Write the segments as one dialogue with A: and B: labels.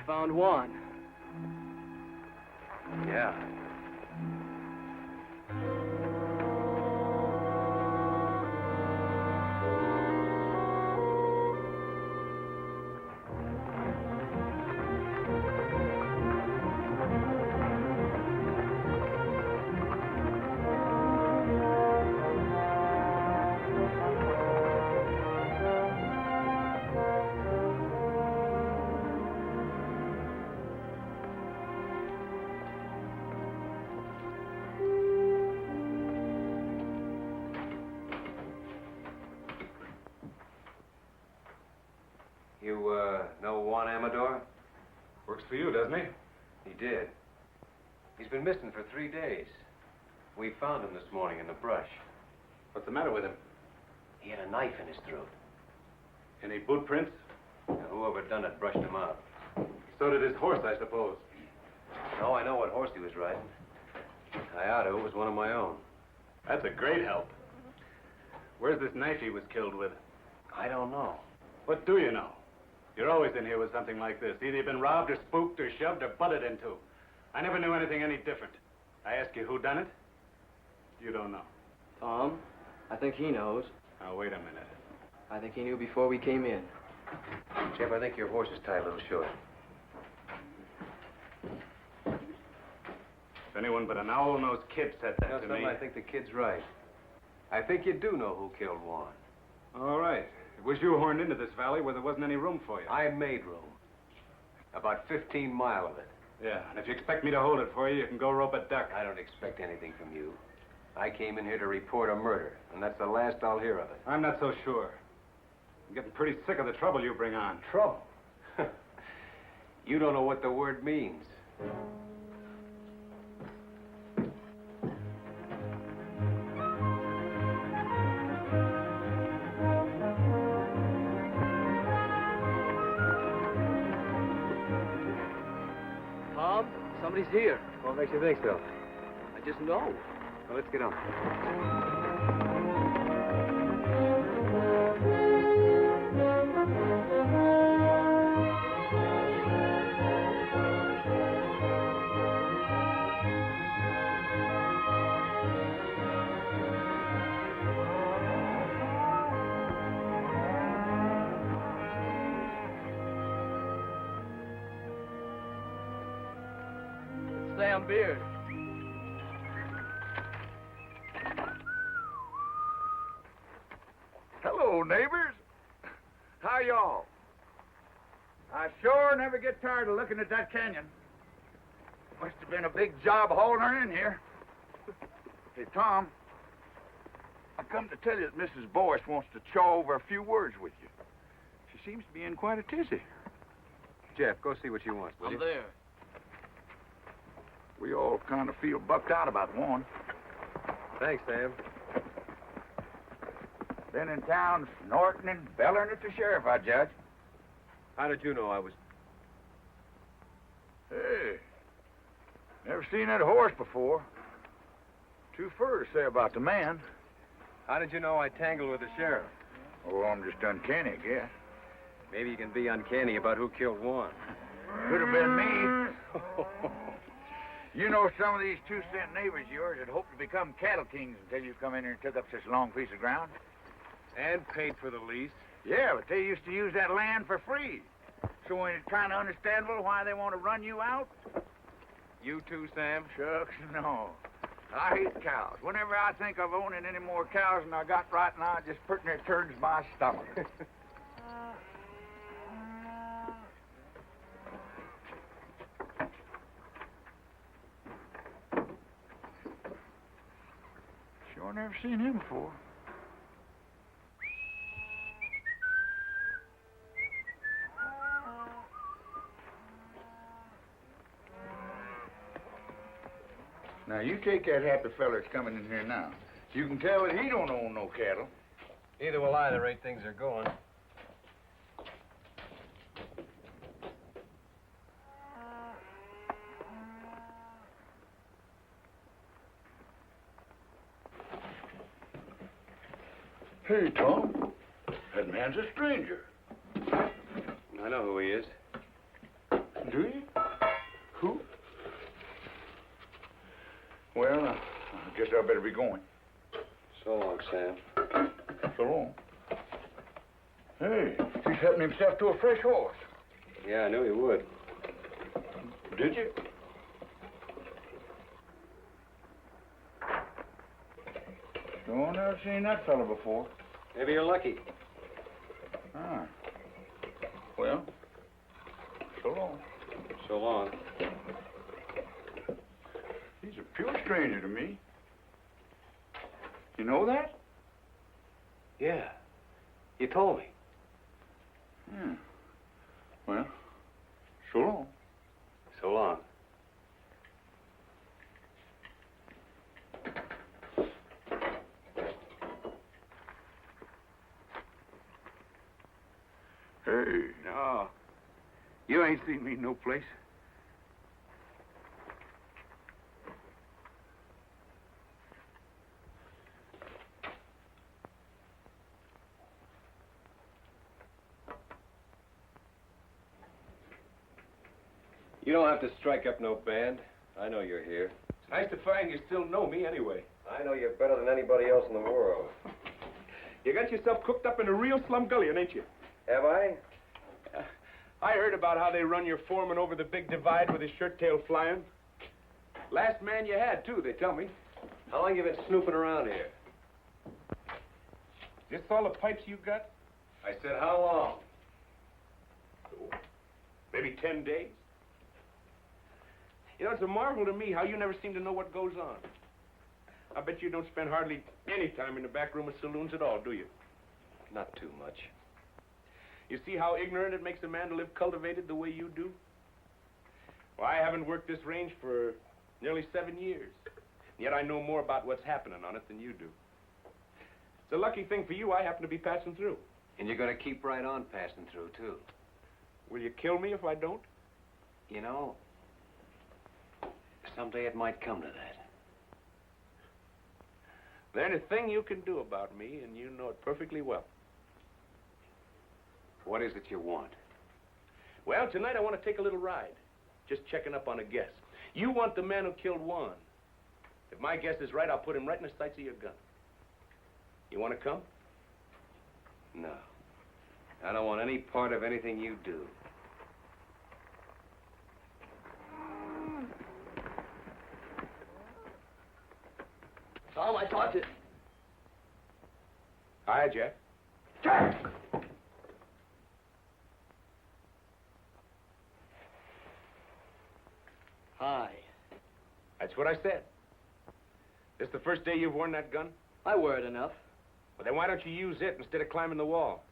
A: found Juan.
B: Yeah. Know Juan Amador?
C: Works for you, doesn't he?
B: He did. He's been missing for 3 days. We found him this morning in the brush.
C: What's the matter with him?
B: He had a knife in his throat.
C: Any boot prints?
B: Now, whoever done it brushed him out.
C: So did his horse, I suppose.
B: No, I know what horse he was riding. I ought to. It was one of my own.
C: That's a great help. Where's this knife he was killed with?
B: I don't know.
C: What do you know? You're always in here with something like this. Either you've been robbed or spooked or shoved or butted into. I never knew anything any different. I ask you who done it? You don't know.
A: Tom, I think he knows.
C: Now, wait a minute.
A: I think he knew before we came in.
B: Jeff, I think your horse is tied a little short.
C: If anyone but an owl-nosed kid said that to me...
B: I think the kid's right. I think you do know who killed Juan.
C: All right. It was you horned into this valley where there wasn't any room for you.
B: I made room. About 15 mile of it.
C: Yeah, and if you expect me to hold it for you, you can go rope a duck.
B: I don't expect anything from you. I came in here to report a murder, and that's the last I'll hear of it.
C: I'm not so sure. I'm getting pretty sick of the trouble you bring on.
B: Trouble? You don't know what the word means.
A: Tom, somebody's here.
B: What makes you think so?
A: I just know.
B: Well, let's get on.
A: It's Sam Beard.
D: Hello, neighbors. How y'all? I sure never get tired of looking at that canyon. Must have been a big job hauling her in here. Hey, Tom, I come to tell you that Mrs. Boyce wants to chaw over a few words with you. She seems to be in quite a tizzy.
B: Jeff, go see what she wants, will you?
A: I'm there.
D: We all kind of feel bucked out about one.
B: Thanks, Sam.
D: Been in town snorting and bellering at the sheriff, I judge.
B: How did you know I was...
D: Hey, never seen that horse before. Too fur to say about the man.
B: How did you know I tangled with the sheriff?
D: Oh, I'm just uncanny, I guess.
B: Maybe you can be uncanny about who killed Juan.
D: Could have been me. You know, some of these 2-cent neighbors of yours had hoped to become cattle kings until you come in here and took up such a long piece of ground.
B: And paid for the lease.
D: Yeah, but they used to use that land for free. So ain't it kind of understandable why they want to run you out?
B: You too, Sam?
D: Shucks, no. I hate cows. Whenever I think of owning any more cows than I got right now, it just pretty near turns my stomach. Sure never seen him before. Now, you take that happy fella that's coming in here now. You can tell that he don't own no cattle.
B: Neither will I, the rate things are going.
D: Hey, Tom. That man's a stranger.
B: I know who he is.
D: Do you? Who? Well, I guess I better be going.
B: So long, Sam.
D: So long. Hey, he's helping himself to a fresh horse.
B: Yeah, I knew he would.
D: Did you? No, I've never seen that fella before.
B: Maybe you're lucky.
D: Ah. Well, so long.
B: So long.
D: He's a pure stranger to me. You know that?
B: Yeah. You told me.
D: Hmm. Well, so long.
B: So long.
D: Hey, no. You ain't seen me no place.
B: You don't have to strike up no band. I know you're here.
E: It's nice to find you still know me anyway.
B: I know you better than anybody else in the world.
E: You got yourself cooked up in a real slumgullion, ain't you?
B: Have I?
E: I heard about how they run your foreman over the big divide with his shirt tail flying. Last man you had, too, they tell me.
B: How long you been snooping around here?
E: This all the pipes you got?
B: I said, how long?
E: Maybe 10 days. You know, it's a marvel to me how you never seem to know what goes on. I bet you don't spend hardly any time in the back room of saloons at all, do you?
B: Not too much.
E: You see how ignorant it makes a man to live cultivated the way you do? Well, I haven't worked this range for nearly 7 years. Yet I know more about what's happening on it than you do. It's a lucky thing for you I happen to be passing through.
B: And you're going to keep right on passing through, too.
E: Will you kill me if I don't?
B: You know, someday it might come to that.
E: There's a thing you can do about me, and you know it perfectly well.
B: What is it you want?
E: Well, tonight I want to take a little ride. Just checking up on a guess. You want the man who killed Juan. If my guess is right, I'll put him right in the sights of your gun. You want to come?
B: No. I don't want any part of anything you do.
A: Tom, I talked to...
E: Hi, Jack.
A: Jack! Hi.
E: That's what I said. This the first day you've worn that gun?
A: I wear it enough.
E: Well, then why don't you use it instead of climbing the wall?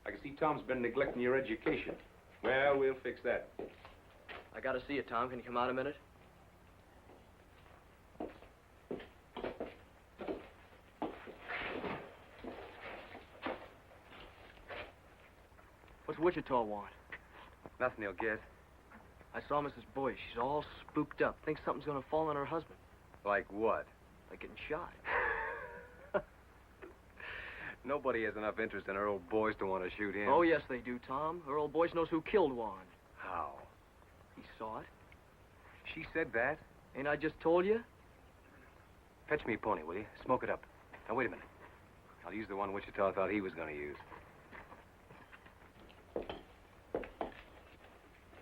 E: I can see Tom's been neglecting your education. Well, we'll fix that.
A: I gotta see you, Tom. Can you come out a minute? What's Wichita want?
B: Nothing you'll get.
A: I saw Mrs. Boyce. She's all spooked up. Thinks something's gonna fall on her husband.
B: Like what?
A: Like getting shot.
B: Nobody has enough interest in her old boys to want to shoot him.
A: Oh, yes, they do, Tom. Her old Boyce knows who killed Juan.
B: How?
A: He saw it.
B: She said that?
A: Ain't I just told you?
B: Fetch me a pony, will you? Smoke it up. Now, wait a minute. I'll use the one Wichita thought he was going to use.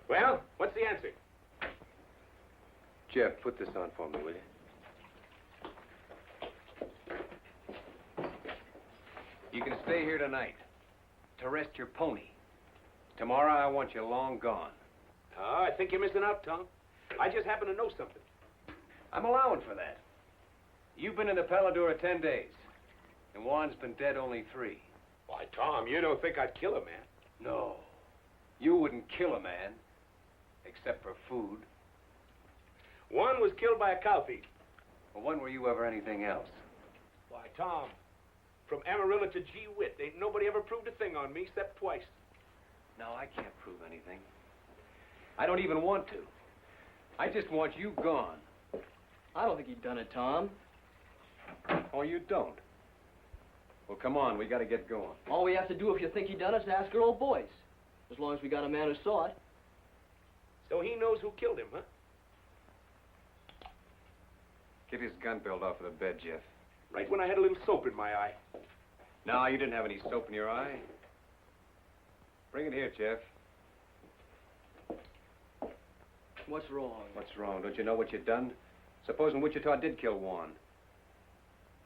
E: Well, what's the answer?
B: Jeff, put this on for me, will you? You can stay here tonight to rest your pony. Tomorrow, I want you long gone.
E: Oh, I think you're missing out, Tom. I just happen to know something.
B: I'm allowing for that. You've been in the Paladura 10 days, and Juan's been dead only 3.
E: Why, Tom, you don't think I'd kill a man?
B: No. You wouldn't kill a man, except for food.
E: One was killed by a cow thief.
B: Well, when were you ever anything else?
E: Why, Tom, from Amarillo to Gee Whit, ain't nobody ever proved a thing on me except twice.
B: No, I can't prove anything. I don't even want to. I just want you gone.
A: I don't think he done it, Tom.
B: Oh, you don't? Well, come on, we gotta get going.
A: All we have to do if you think he done it is ask her old Boyce. As long as we got a man who saw it.
E: So he knows who killed him, huh?
B: Get his gun belt off of the bed, Jeff.
E: Right when I had a little soap in my eye.
B: No, you didn't have any soap in your eye. Bring it here, Jeff.
A: What's wrong?
B: What's wrong? Don't you know what you've done? Supposing Wichita did kill Juan.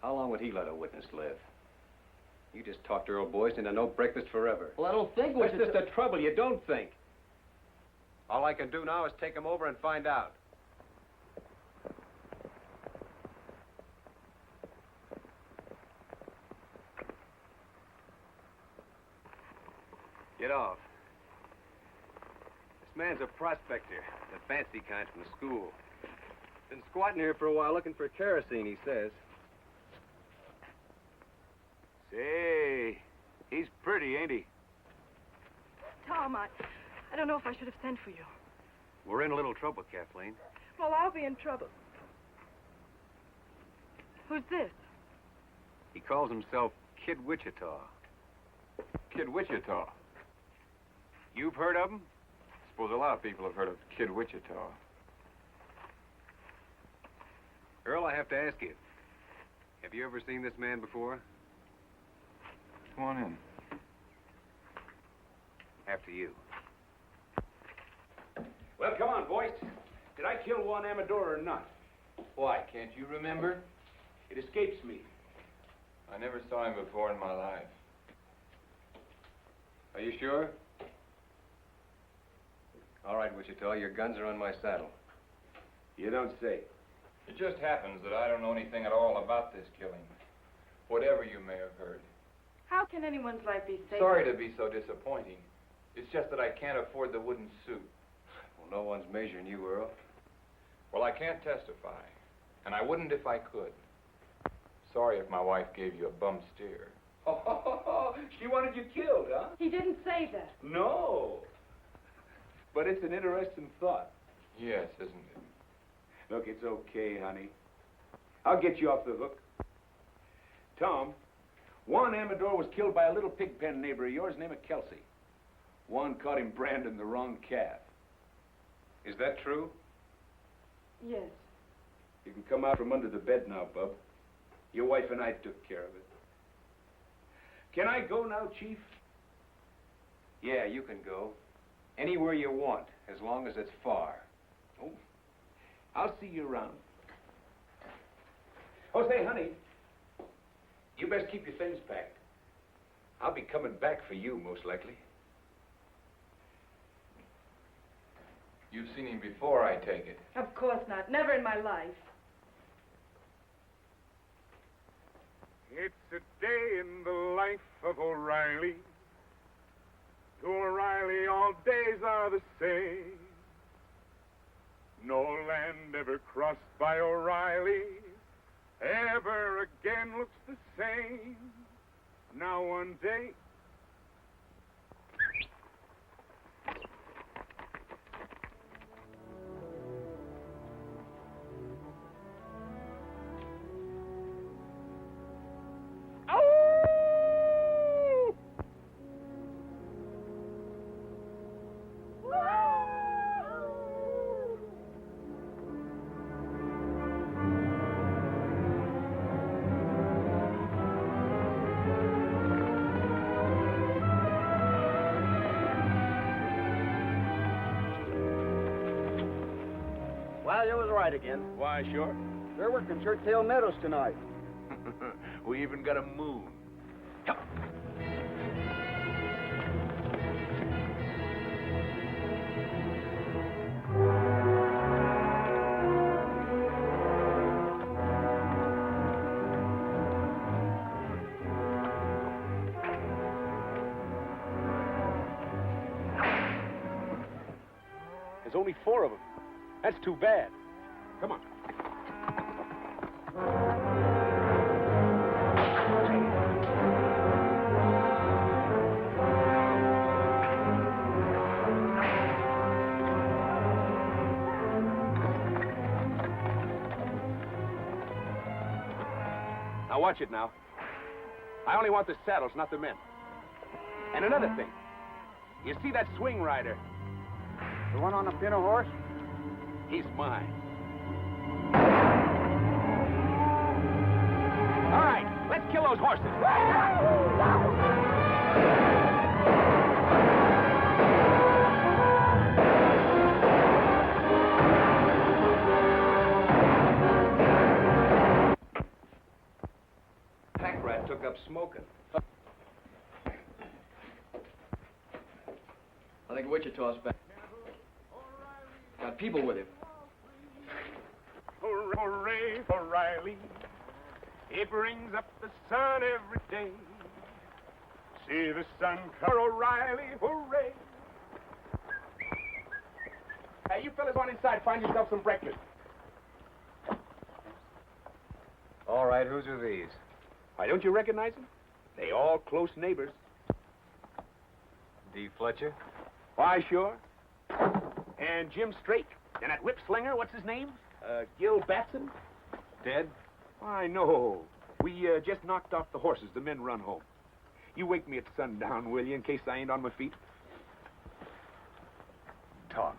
B: How long would he let a witness live? You just talked Earl Boyce into no breakfast forever.
A: Well, I don't think
B: That's just the trouble. You don't think. All I can do now is take him over and find out. Get off. This man's a prospector, the fancy kind from the school. Been squatting here for a while looking for kerosene, he says. Say, he's pretty, ain't he?
F: Tom, I don't know if I should have sent for you.
B: We're in a little trouble, Kathleen.
F: Well, I'll be in trouble. Who's this?
B: He calls himself Kid Wichita.
G: Kid Wichita. You've heard of him? Suppose a lot of people have heard of Kid Wichita.
B: Earl, I have to ask you. Have you ever seen this man before?
G: Come on in.
B: After you.
E: Well, come on, boys. Did I kill Juan Amador or not?
G: Why, can't you remember?
E: It escapes me.
G: I never saw him before in my life.
B: Are you sure? All right, Wichita, your guns are on my saddle.
E: You don't say.
G: It just happens that I don't know anything at all about this killing. Whatever you may have heard.
F: How can anyone's life be safe?
G: Sorry to be so disappointing. It's just that I can't afford the wooden suit.
B: Well, no one's measuring you, Earl.
G: Well, I can't testify. And I wouldn't if I could. Sorry if my wife gave you a bum steer.
E: Oh, she wanted you killed, huh?
F: He didn't say that.
E: No. But it's an interesting thought.
G: Yes, isn't it?
E: Look, it's okay, honey. I'll get you off the hook. Tom, Juan Amador was killed by a little pig pen neighbor of yours named Kelsey. Juan caught him branding the wrong calf.
B: Is that true?
F: Yes.
E: You can come out from under the bed now, Bub. Your wife and I took care of it. Can I go now, Chief?
B: Yeah, you can go. Anywhere you want, as long as it's far.
E: Oh, I'll see you around. Oh, say, honey, you best keep your things packed. I'll be coming back for you, most likely.
G: You've seen him before, I take it.
F: Of course not. Never in my life.
H: It's a day in the life of O'Reilly. To O'Reilly, all days are the same. No land ever crossed by O'Reilly ever again looks the same. Now one day...
A: Well, you was right again.
E: Why, sure.
A: They're working Churchill Meadows tonight.
E: We even got a moon. There's only 4 of them. That's too bad. Come on. Now watch it now. I only want the saddles, not the men. And another thing. You see that swing rider?
D: The one on the funeral horse?
C: He's mine. All right, let's kill those horses.
B: Pack rat took up smoking.
A: I think Wichita's back. Got people with him.
H: Hooray for Riley. He brings up the sun every day. See the sun come, O'Reilly, hooray.
E: Hey, you fellas on inside, find yourself some breakfast.
B: All right, whose are these?
E: Why, don't you recognize them? They all close neighbors.
B: D. Fletcher?
E: Why, sure. And Jim Straight. And that whip slinger, what's his name? Gil Batson?
B: Dead?
E: I know. We just knocked off the horses. The men run home. You wake me at sundown, will you, in case I ain't on my feet?
B: Talk.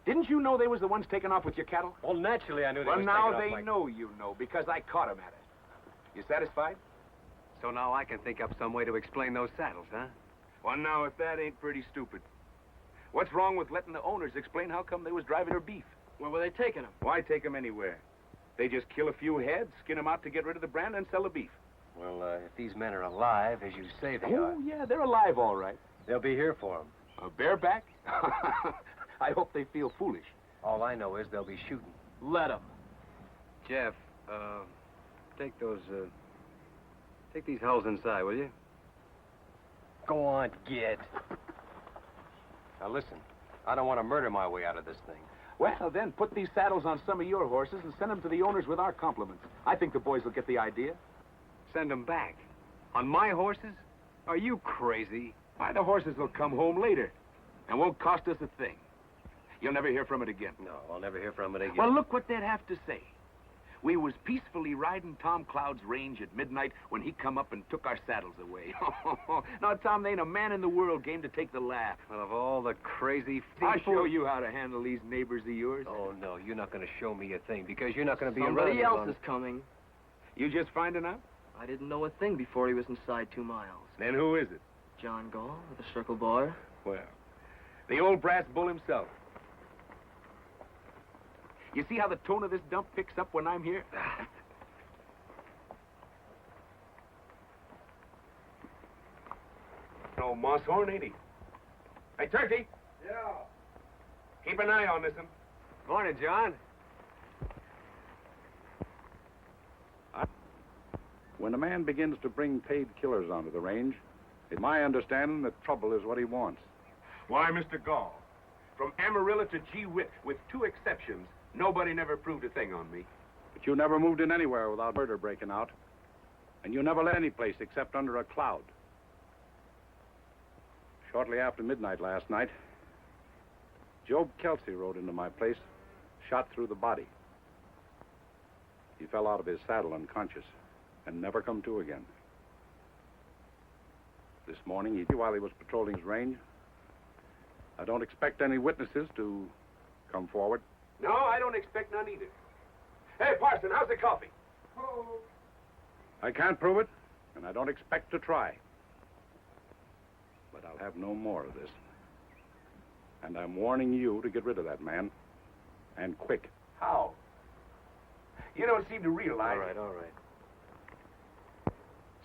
E: Didn't you know they was the ones taking off with your cattle?
B: Well, naturally I knew they
E: Well,
B: was
E: now
B: taking off
E: they
B: like...
E: know you know, because I caught 'em at it. You satisfied?
B: So now I can think up some way to explain those saddles, huh?
E: Well, now, if that ain't pretty stupid. What's wrong with letting the owners explain how come they was driving their beef?
A: Where were they taking him?
E: Why take 'em anywhere? They just kill a few heads, skin 'em out to get rid of the brand, and sell the beef.
B: Well, if these men are alive, as you say they are,
E: Oh, yeah, they're alive, all right.
B: they'll be here for them.
E: Bareback? I hope they feel foolish.
B: All I know is they'll be shooting.
A: Let them.
B: Jeff, take these hulls inside, will you? Go on, get. Now listen, I don't want to murder my way out of this thing.
E: Well, then, put these saddles on some of your horses and send them to the owners with our compliments. I think the boys will get the idea.
B: Send them back. On my horses? Are you crazy?
E: Why, the horses will come home later and won't cost us a thing. You'll never hear from it again.
B: No, I'll never hear from it again.
E: Well, look what they'd have to say. We was peacefully riding Tom Cloud's range at midnight when he come up and took our saddles away. Now, Tom, there ain't a man in the world game to take the laugh.
B: Well, of all the crazy
E: I'll
B: people...
E: show you how to handle these neighbors of yours.
B: Oh, no, you're not going to show me a thing because you're not going to be
A: Somebody
B: around as
A: else
B: long
A: is coming.
E: You just finding out?
A: I didn't know a thing before he was inside 2 miles.
E: Then who is it?
A: John Gall with the Circle Bar.
E: Well, the old brass bull himself. You see how the tone of this dump picks up when I'm here? No moss horn, ain't he? Hey, Turkey.
D: Yeah.
E: Keep an eye on this one.
B: Morning, John.
D: When a man begins to bring paid killers onto the range, it's my understanding that trouble is what he wants.
E: Why, Mr. Gall, from Amarillo to Gee Whit, with 2 exceptions, nobody never proved a thing on me.
D: But you never moved in anywhere without murder breaking out. And you never left any place except under a cloud. Shortly after midnight last night, Job Kelsey rode into my place, shot through the body. He fell out of his saddle unconscious and never come to again. This morning, while he was patrolling his range, I don't expect any witnesses to come forward.
E: No, I don't expect none either. Hey, Parson, how's the coffee?
D: I can't prove it, and I don't expect to try. But I'll have no more of this. And I'm warning you to get rid of that man, and quick.
E: How? You don't seem to realize...
B: All right.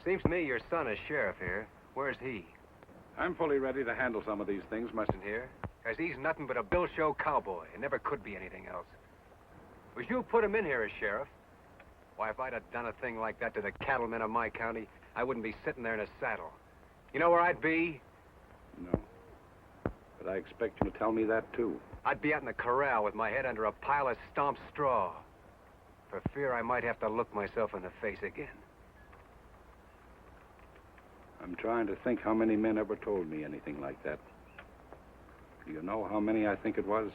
B: Seems to me your son is sheriff here. Where's he?
D: I'm fully ready to handle some of these things,
B: Mustn't here? Because he's nothing but a bill show cowboy and never could be anything else. Was you put him in here as sheriff? Why, if I'd have done a thing like that to the cattlemen of my county, I wouldn't be sitting there in a saddle. You know where I'd be?
D: No. But I expect you to tell me that, too.
B: I'd be out in the corral with my head under a pile of stomped straw, for fear I might have to look myself in the face again.
D: I'm trying to think how many men ever told me anything like that. Do you know how many I think it was?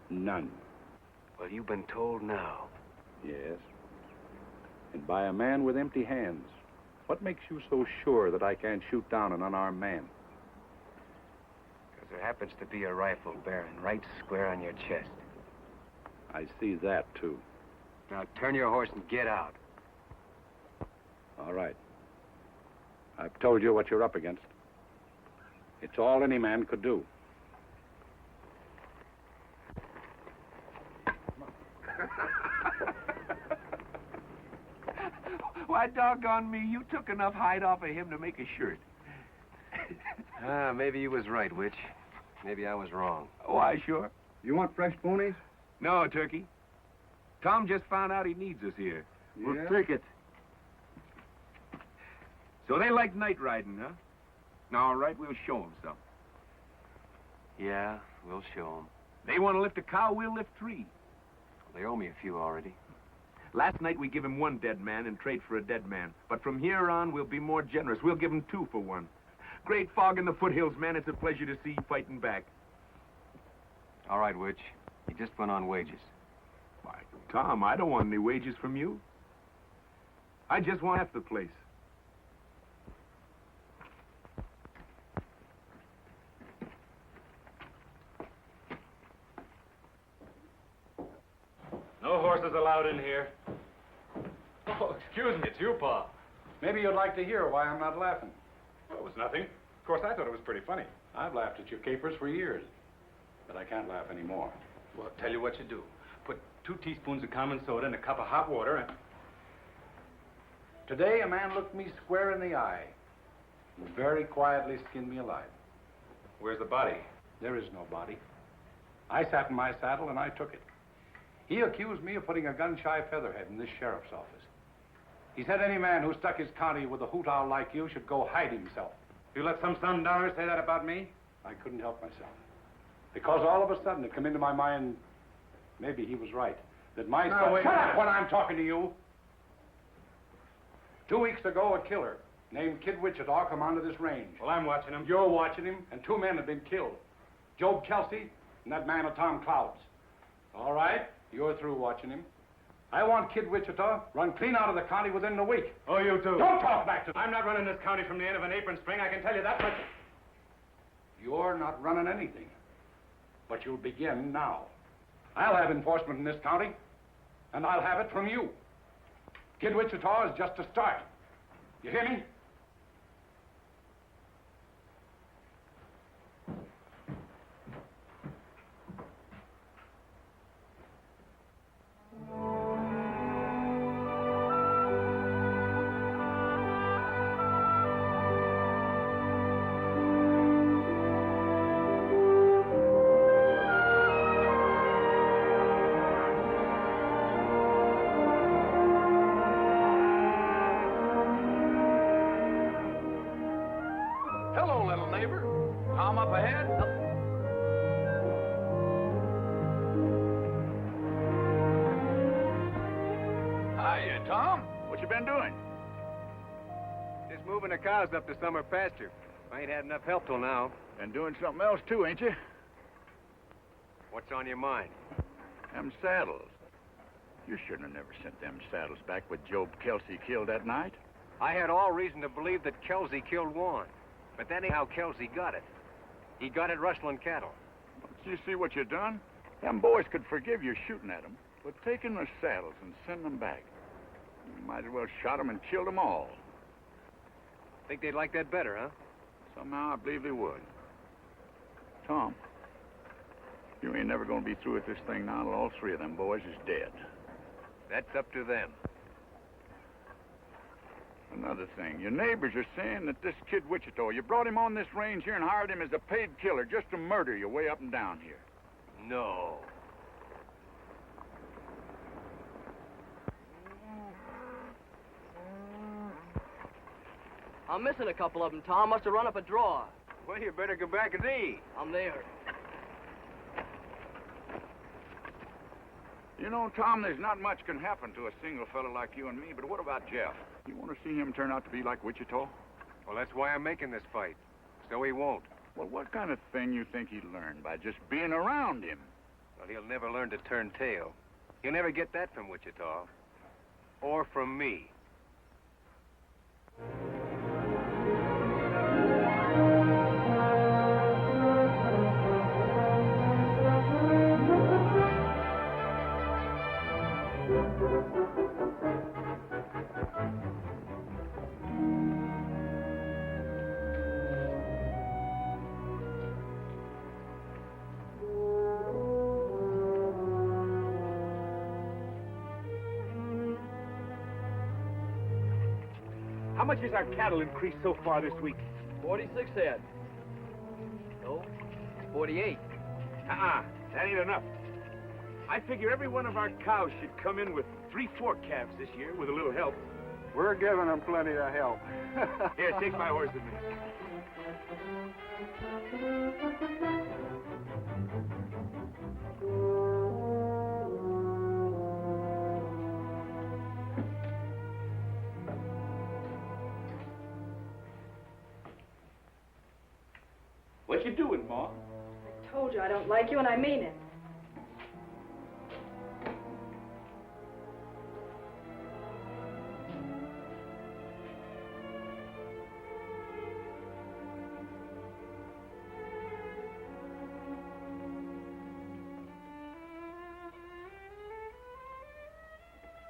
D: None.
B: Well, you've been told now.
D: Yes. And by a man with empty hands. What makes you so sure that I can't shoot down an unarmed man?
B: Because There happens to be a rifle bearing right square on your chest.
C: I see that, too.
B: Now turn your horse and get out.
C: All right. I've told you what you're up against. It's all any man could do.
E: Why, doggone me, you took enough hide off of him to make a shirt.
B: Maybe you was right, Witch. Maybe I was wrong.
E: Why, sure.
C: You want fresh ponies?
E: No, Turkey. Tom just found out he needs us here.
C: We'll
E: take it. So they like night riding, huh? Now, all right, we'll show them some.
B: Yeah, we'll show 'em.
E: They want to lift a cow, we'll lift 3.
B: They owe me a few already.
E: Last night we give him 1 dead man and trade for a dead man. But from here on, we'll be more generous. We'll give him 2 for 1. Great fog in the foothills, man. It's a pleasure to see you fighting back.
B: All right, Witch. You just went on wages.
E: Why, Tom, I don't want any wages from you. I just want half the place.
C: No horses allowed in here. Oh, excuse me, it's you, Pa. Maybe you'd like to hear why I'm not laughing. Well, it was nothing. Of course, I thought it was pretty funny. I've laughed at your capers for years, but I can't laugh anymore. Well, I'll tell you what you do. Put 2 teaspoons of common soda in a cup of hot water and... Today, a man looked me square in the eye and very quietly skinned me alive. Where's the body? There is no body. I sat in my saddle and I took it. He accused me of putting a gun-shy featherhead in this sheriff's office. He said any man who stuck his county with a hoot owl like you should go hide himself. You let some Sundowners say that about me? I couldn't help myself. Because all of a sudden it came into my mind, maybe he was right, that my son... Shut up when I'm talking to you! 2 weeks ago, a killer named Kid Wichita come onto this range. Well, I'm watching him. You're watching him, and 2 men have been killed. Job Kelsey and that man of Tom Cloud's. All right, you're through watching him. I want Kid Wichita run clean out of the county within the week. Oh, you too. Don't talk back to me. I'm not running this county from the end of an apron string, I can tell you that much. You're not running anything, but you'll begin now. I'll have enforcement in this county, and I'll have it from you. Kid Wichita is just a start. You hear me? Hello, little neighbor. Tom up ahead? Hiya, Tom. What you been doing?
B: Just moving the cows up to summer pasture. I ain't had enough help till now.
D: And doing something else, too, ain't you?
B: What's on your mind?
D: Them saddles. You shouldn't have never sent them saddles back with Job Kelsey killed that night.
B: I had all reason to believe that Kelsey killed Juan. But that ain't how Kelsey got it. He got it rustling cattle.
D: Don't you see what you done? Them boys could forgive you shooting at them, but taking their saddles and sending them back. You might as well shot them and killed them all.
B: Think they'd like that better, huh?
D: Somehow I believe they would. Tom, you ain't never gonna be through with this thing now till all 3 of them boys is dead.
B: That's up to them.
D: Another thing, your neighbors are saying that this Kid Wichita, you brought him on this range here and hired him as a paid killer just to murder you way up and down here.
B: No.
A: I'm missing a couple of them, Tom. Must have run up a draw.
B: Well, you better go back and see.
A: I'm there.
D: You know, Tom, there's not much can happen to a single fella like you and me, but what about Jeff? You want to see him turn out to be like Wichita?
B: Well, that's why I'm making this fight. So he won't.
D: Well, what kind of thing you think he'd learn by just being around him?
B: Well, he'll never learn to turn tail. He'll never get that from Wichita. Or from me.
E: How much has our cattle increased so far this week?
A: 46 head. No, 48.
E: That ain't enough. I figure every one of our cows should come in with 3-4 calves this year with a little help.
C: We're giving them plenty of help.
E: Here, take my horse with me. What you doing, Ma?
F: I told you I don't like you, and I mean it.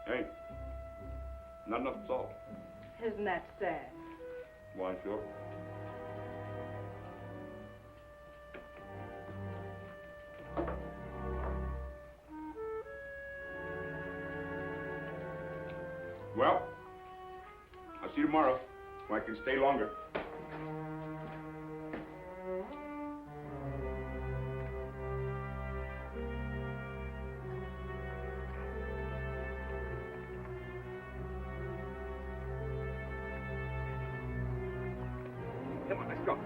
H: Hey, not enough salt.
F: Isn't that sad?
H: Why, sure. Well, I'll see you tomorrow, if I can stay longer.
E: Come on, let's go.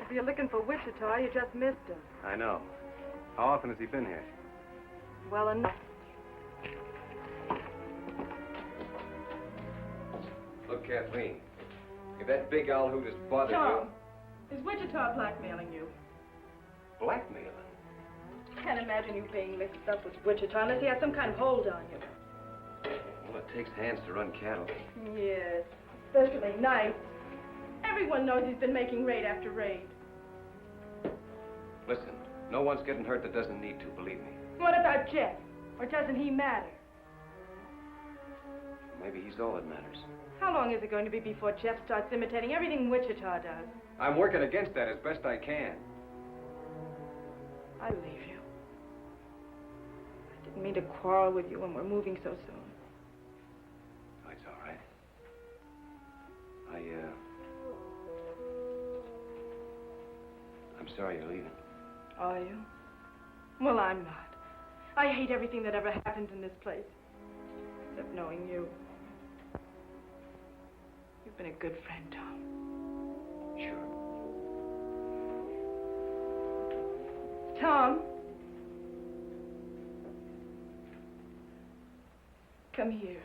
F: If you're looking for Wichita, you just missed him.
B: I know. How often has he been here?
F: Well enough.
B: Look, Kathleen, if that big owl hoot has bothered
F: Tom, is Wichita blackmailing you?
B: you... Blackmailing?
F: Can't imagine you being mixed up with Wichita unless he has some kind of hold on you.
B: Well, it takes hands to run cattle.
F: Yes, especially night. Everyone knows he's been making raid after raid.
B: Listen, no one's getting hurt that doesn't need to, believe me.
F: What about Jeff? Or doesn't he matter?
B: Maybe he's all that matters.
F: How long is it going to be before Jeff starts imitating everything Wichita does?
B: I'm working against that as best I can.
F: I believe you. I didn't mean to quarrel with you when we're moving so soon.
B: Oh, it's all right. I'm sorry you're leaving.
F: Are you? Well, I'm not. I hate everything that ever happened in this place. Except knowing you. You've been a good friend, Tom.
B: Sure.
F: Tom. Come here.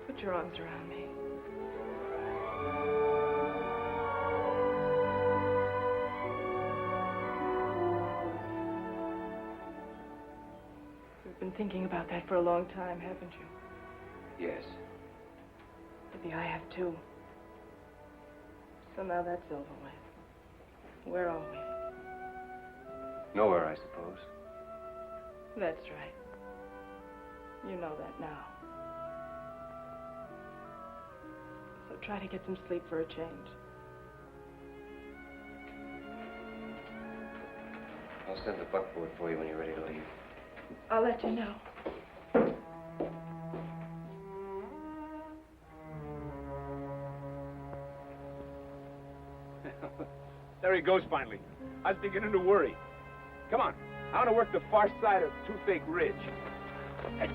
F: Put your arms around me. You've been thinking about that for a long time, haven't you?
B: Yes.
F: Maybe I have too. So now that's over with. Where are we?
B: Nowhere, I suppose.
F: That's right. You know that now. So try to get some sleep for a change.
B: I'll send the buckboard for you when you're ready to leave.
F: I'll let you know.
E: There he goes finally. I was beginning to worry. Come on. I want to work the far side of Toothache Ridge. Hey.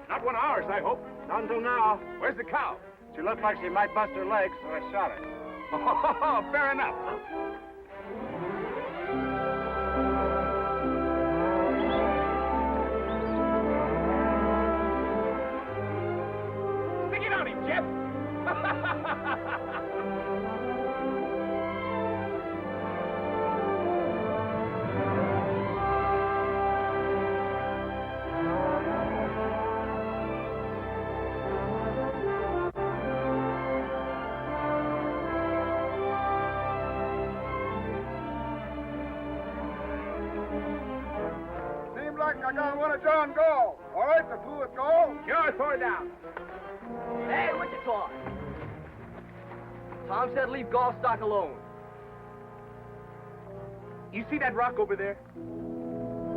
E: Not one of ours, I hope.
C: Not until now.
E: Where's the cow?
C: She looked like she might bust her legs, so I shot her.
D: Oh, fair enough. Stick it on him, Jeff.
I: Seems like I got one of John Gall. All right, the two with Gall.
D: Sure, throw it down.
A: Hey, Wichita! Tom said leave golf stock alone.
D: You see that rock over there?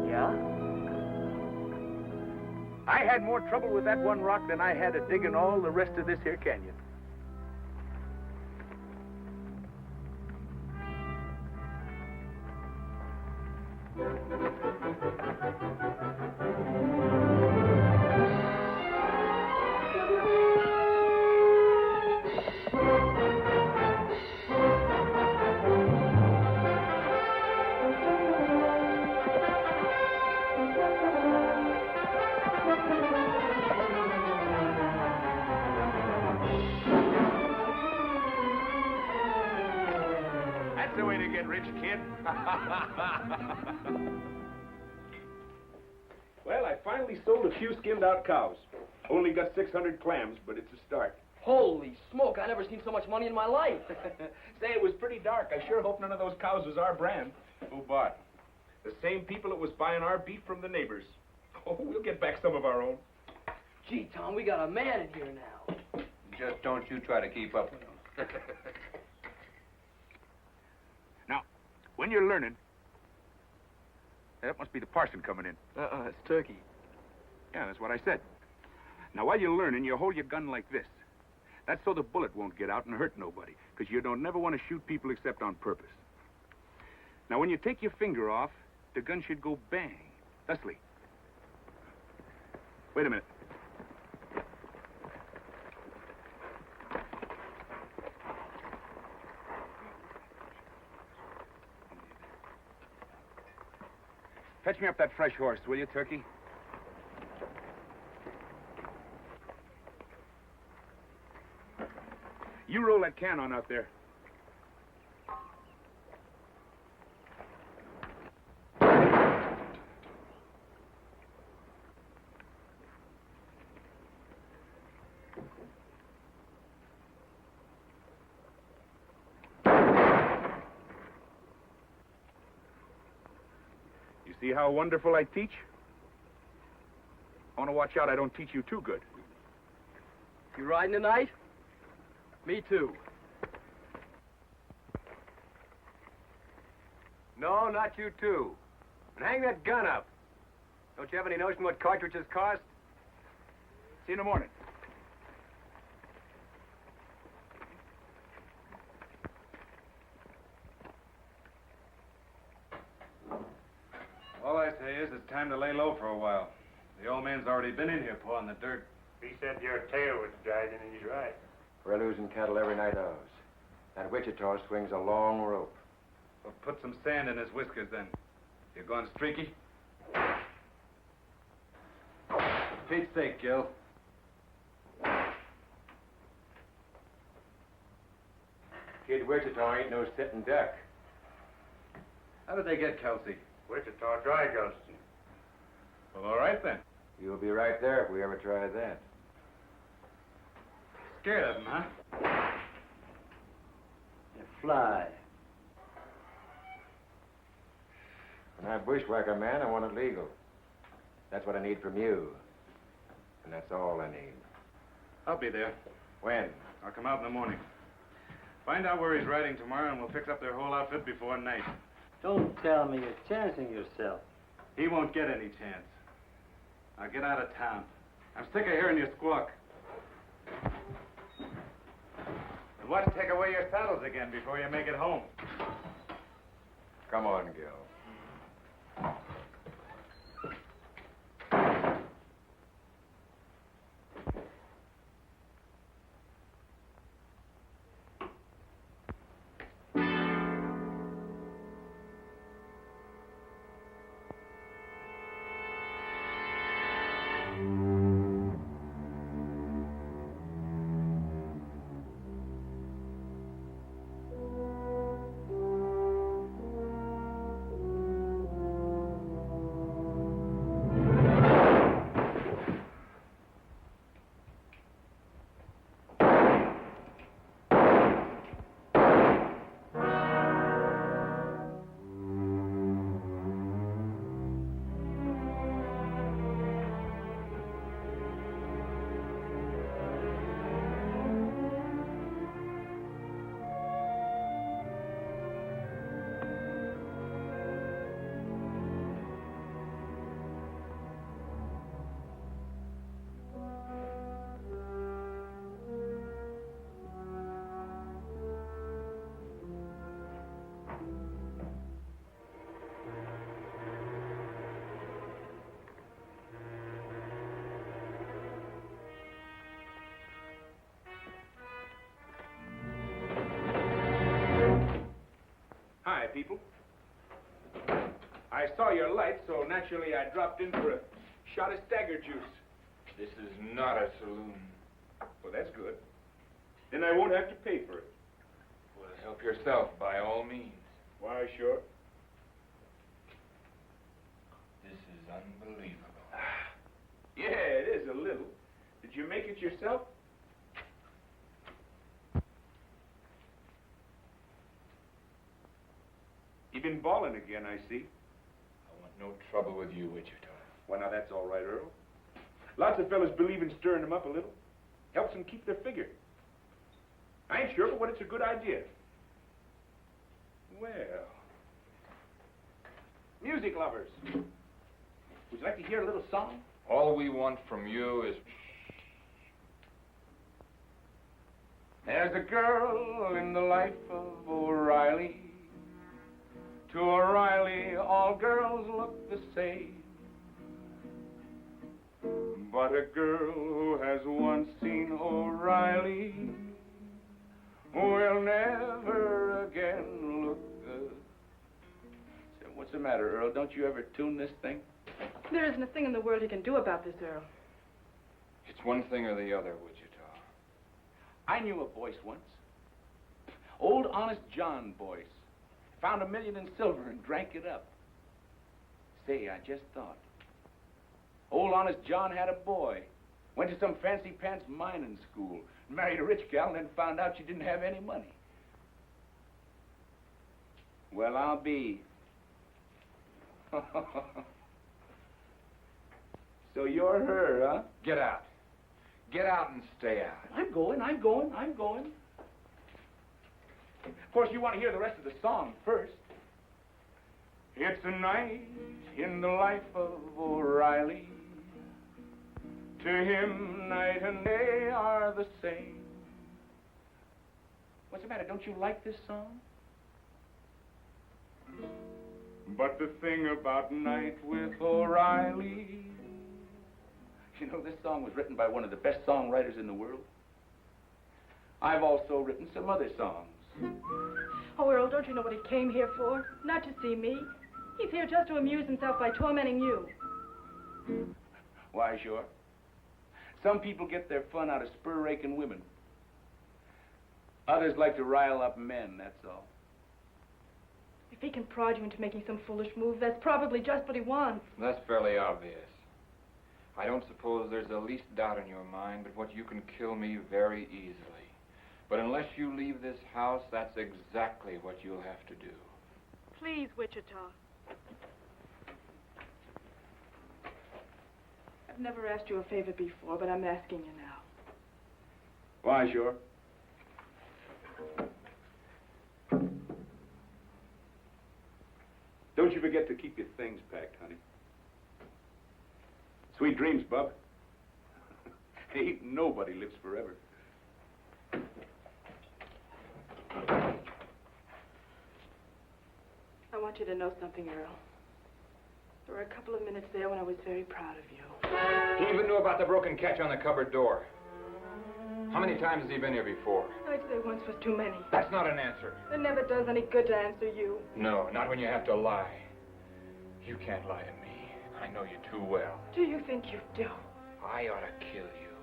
A: Yeah?
D: I had more trouble with that one rock than I had at digging all the rest of this here canyon. That's the way to get rich, kid.
E: Well, I finally sold a few skinned-out cows. Only got 600 clams, but it's a start.
A: Holy smoke, I never seen so much money in my life.
E: Say, it was pretty dark. I sure hope none of those cows was our brand. Who bought? The same people that was buying our beef from the neighbors. Oh, we'll get back some of our own.
A: Gee, Tom, we got a man in here now.
B: Just don't you try to keep up with them.
D: Now, when you're learning, that must be the parson coming in.
A: It's Turkey.
D: Yeah, that's what I said. Now, while you're learning, you hold your gun like this. That's so the bullet won't get out and hurt nobody, because you don't never want to shoot people except on purpose. Now, when you take your finger off, the gun should go bang. Thusly. Wait a minute. Fetch me up that fresh horse, will you, Turkey? You roll that can on out there. You see how wonderful I teach? I want to watch out I don't teach you too good.
A: You riding tonight? Me too.
B: No, not you too. And hang that gun up. Don't you have any notion what cartridges cost?
D: See you in the morning.
C: All I say is it's time to lay low for a while. The old man's already been in here pawing the dirt.
H: He said your tail was dragging, and he's right.
B: We're losing cattle every night ours. That Wichita swings a long rope.
C: Well, put some sand in his whiskers then. You going streaky? For Pete's sake, Gil.
B: Kid Wichita ain't no sitting duck.
C: How did they get Kelsey?
H: Wichita dry ghosting.
C: Well, all right then.
B: You'll be right there if we ever try that.
C: Scared of him, huh?
J: You fly.
B: When I bushwhack a man, I want it legal. That's what I need from you. And that's all I need.
C: I'll be there.
B: When?
C: I'll come out in the morning. Find out where he's riding tomorrow, and we'll fix up their whole outfit before night.
J: Don't tell me you're chancing yourself.
C: He won't get any chance. Now get out of town. I'm sick of hearing you squawk. And watch take away your saddles again before you make it home.
B: Come on, Gil.
E: Hi, people. I saw your light, so naturally I dropped in for a shot of stagger juice.
G: This is not a saloon.
E: Well, that's good. Then I won't have to pay for it.
G: Well, help yourself by all means.
E: Why, sure.
G: This is unbelievable.
E: Yeah, it is a little. Did you make it yourself? You've been balling again, I see.
G: I want no trouble with you, Wichita.
E: Well, now that's all right, Earl. Lots of fellas believe in stirring them up a little. Helps them keep their figure. I ain't sure, but what it's a good idea. Well, music lovers. Would you like to hear a little song?
G: All we want from you is...
E: There's a girl in the life of O'Reilly. To O'Reilly, all girls look the same. But a girl who has once seen O'Reilly will never again look good. So what's the matter, Earl? Don't you ever tune this thing?
F: There isn't a thing in the world you can do about this, Earl.
G: It's one thing or the other, Wichita.
E: I knew a voice once. Old Honest John Boyce. Found $1 million in silver and drank it up. Say, I just thought. Old Honest John had a boy. Went to some fancy pants mining school. Married a rich gal and then found out she didn't have any money. Well, I'll be. So you're her, huh?
G: Get out. Get out and stay out.
E: I'm going. Of course, you want to hear the rest of the song first. It's a night in the life of O'Reilly. To him, night and day are the same. What's the matter? Don't you like this song? But the thing about Night with O'Reilly, you know, this song was written by one of the best songwriters in the world. I've also written some other songs.
F: Oh, Earl, don't you know what he came here for? Not to see me. He's here just to amuse himself by tormenting you.
E: Why, sure. Some people get their fun out of spur-raking women. Others like to rile up men, that's all.
F: If he can prod you into making some foolish move, that's probably just what he wants.
G: That's fairly obvious. I don't suppose there's the least doubt in your mind but what you can kill me very easily. But unless you leave this house, that's exactly what you'll have to do.
F: Please, Wichita. I've never asked you a favor before, but I'm asking you now.
E: Why, sure. Don't you forget to keep your things packed, honey. Sweet dreams, bub. Ain't nobody lives forever.
F: I want you to know something, Earl. There were a couple of minutes there when I was very proud of you.
G: He even knew about the broken catch on the cupboard door. How many times has he been here before?
F: I'd say once was too many.
G: That's not an answer.
F: It never does any good to answer you.
G: No, not when you have to lie. You can't lie to me. I know you too well.
F: Do you think you do?
G: I ought to kill you.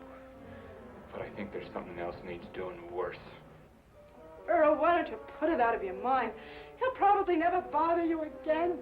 G: But I think there's something else needs doing worse.
F: Earl, why don't you put it out of your mind? He'll probably never bother you again.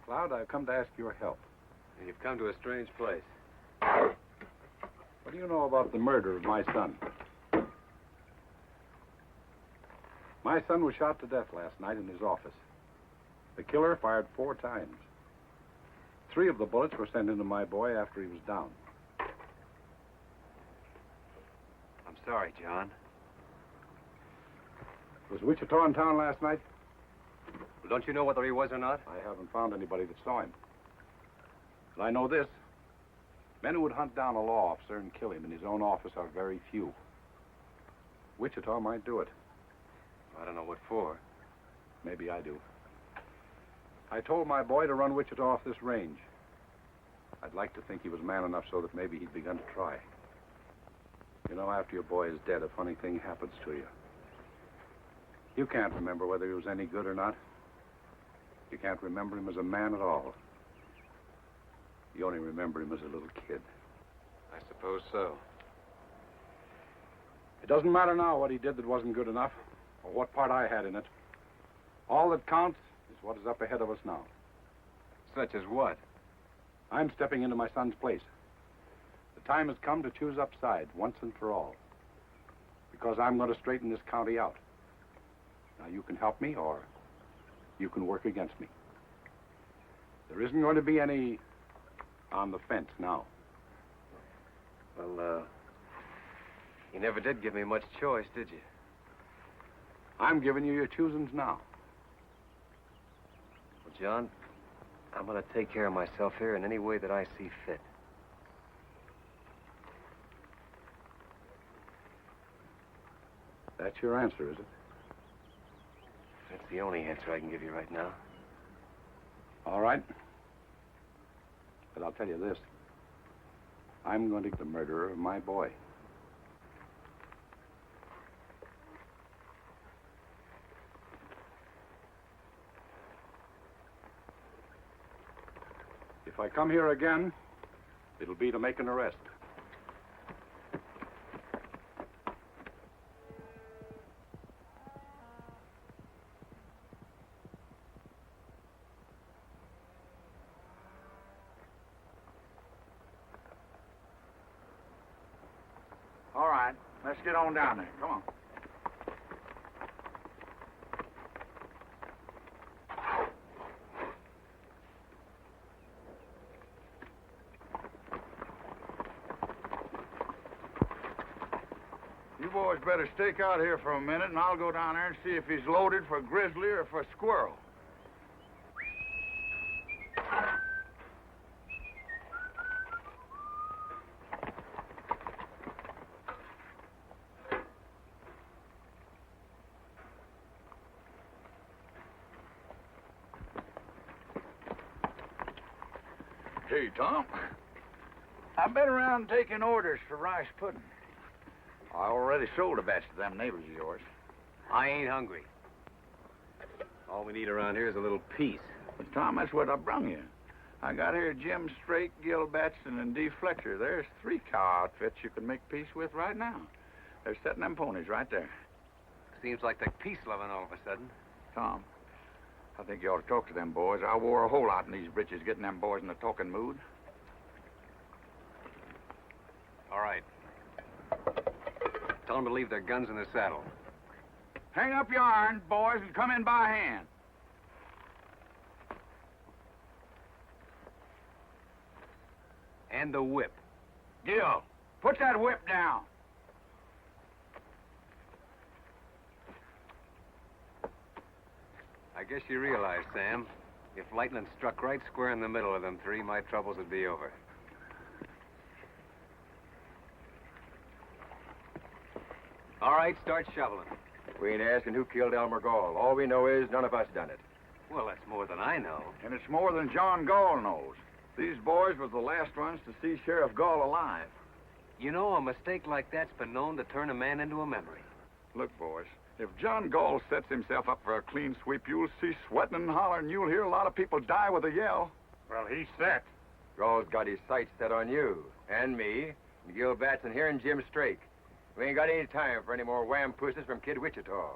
C: Cloud, I've come to ask your help.
B: You've come to a strange place.
C: What do you know about the murder of my son? My son was shot to death last night in his office. The killer fired 4 times. 3 of the bullets were sent into my boy after he was down.
B: I'm sorry, John.
C: Was Wichita in town last night?
B: Well, don't you know whether he was or not?
C: I haven't found anybody that saw him. But I know this. Men who would hunt down a law officer and kill him in his own office are very few. Wichita might do it.
B: I don't know what for.
C: Maybe I do. I told my boy to run Wichita off this range. I'd like to think he was man enough so that maybe he'd begun to try. You know, after your boy is dead, a funny thing happens to you. You can't remember whether he was any good or not. You can't remember him as a man at all. You only remember him as a little kid.
B: I suppose so.
C: It doesn't matter now what he did that wasn't good enough, or what part I had in it. All that counts is what is up ahead of us now.
B: Such as what?
C: I'm stepping into my son's place. The time has come to choose upside once and for all. Because I'm going to straighten this county out. Now, you can help me, or you can work against me. There isn't going to be any on the fence now.
B: Well, you never did give me much choice, did you?
C: I'm giving you your choosings now.
B: Well, John, I'm going to take care of myself here in any way that I see fit.
C: That's your answer, is it?
B: That's the only answer I can give you right now.
C: All right. But I'll tell you this. I'm going to get the murderer of my boy. If I come here again, it'll be to make an arrest.
D: All right, let's get on down there. Come on. You boys better stake out here for a minute, and I'll go down there and see if he's loaded for grizzly or for squirrel. Hey, Tom. I've been around taking orders for rice pudding. I already sold a batch to them neighbors of yours.
B: I ain't hungry. All we need around here is a little peace.
D: But, Tom, that's what I brung you. I got here Jim Strake, Gil Batson, and Dee Fletcher. There's 3 cow outfits you can make peace with right now. They're setting them ponies right there.
B: Seems like they're peace-loving all of a sudden.
D: Tom, I think you ought to talk to them boys. I wore a whole lot in these britches getting them boys in a talking mood.
B: All right. Tell them to leave their guns in the saddle.
D: Hang up your irons, boys, and come in by hand.
B: And the whip.
D: Gil, put that whip down.
B: I guess you realize, Sam, if lightning struck right square in the middle of them 3, my troubles would be over. All right, start shoveling.
K: We ain't asking who killed Elmer Gall. All we know is none of us done it.
B: Well, that's more than I know.
D: And it's more than John Gall knows. These boys were the last ones to see Sheriff Gall alive.
B: You know, a mistake like that's been known to turn a man into a memory.
D: Look, boys, if John Gall sets himself up for a clean sweep, you'll see sweating and hollering. You'll hear a lot of people die with a yell.
C: Well, he's set.
K: Gall's got his sights set on you, and me, and Gil Batson here, and Jim Strake. We ain't got any time for any more wham pusses from Kid Wichita.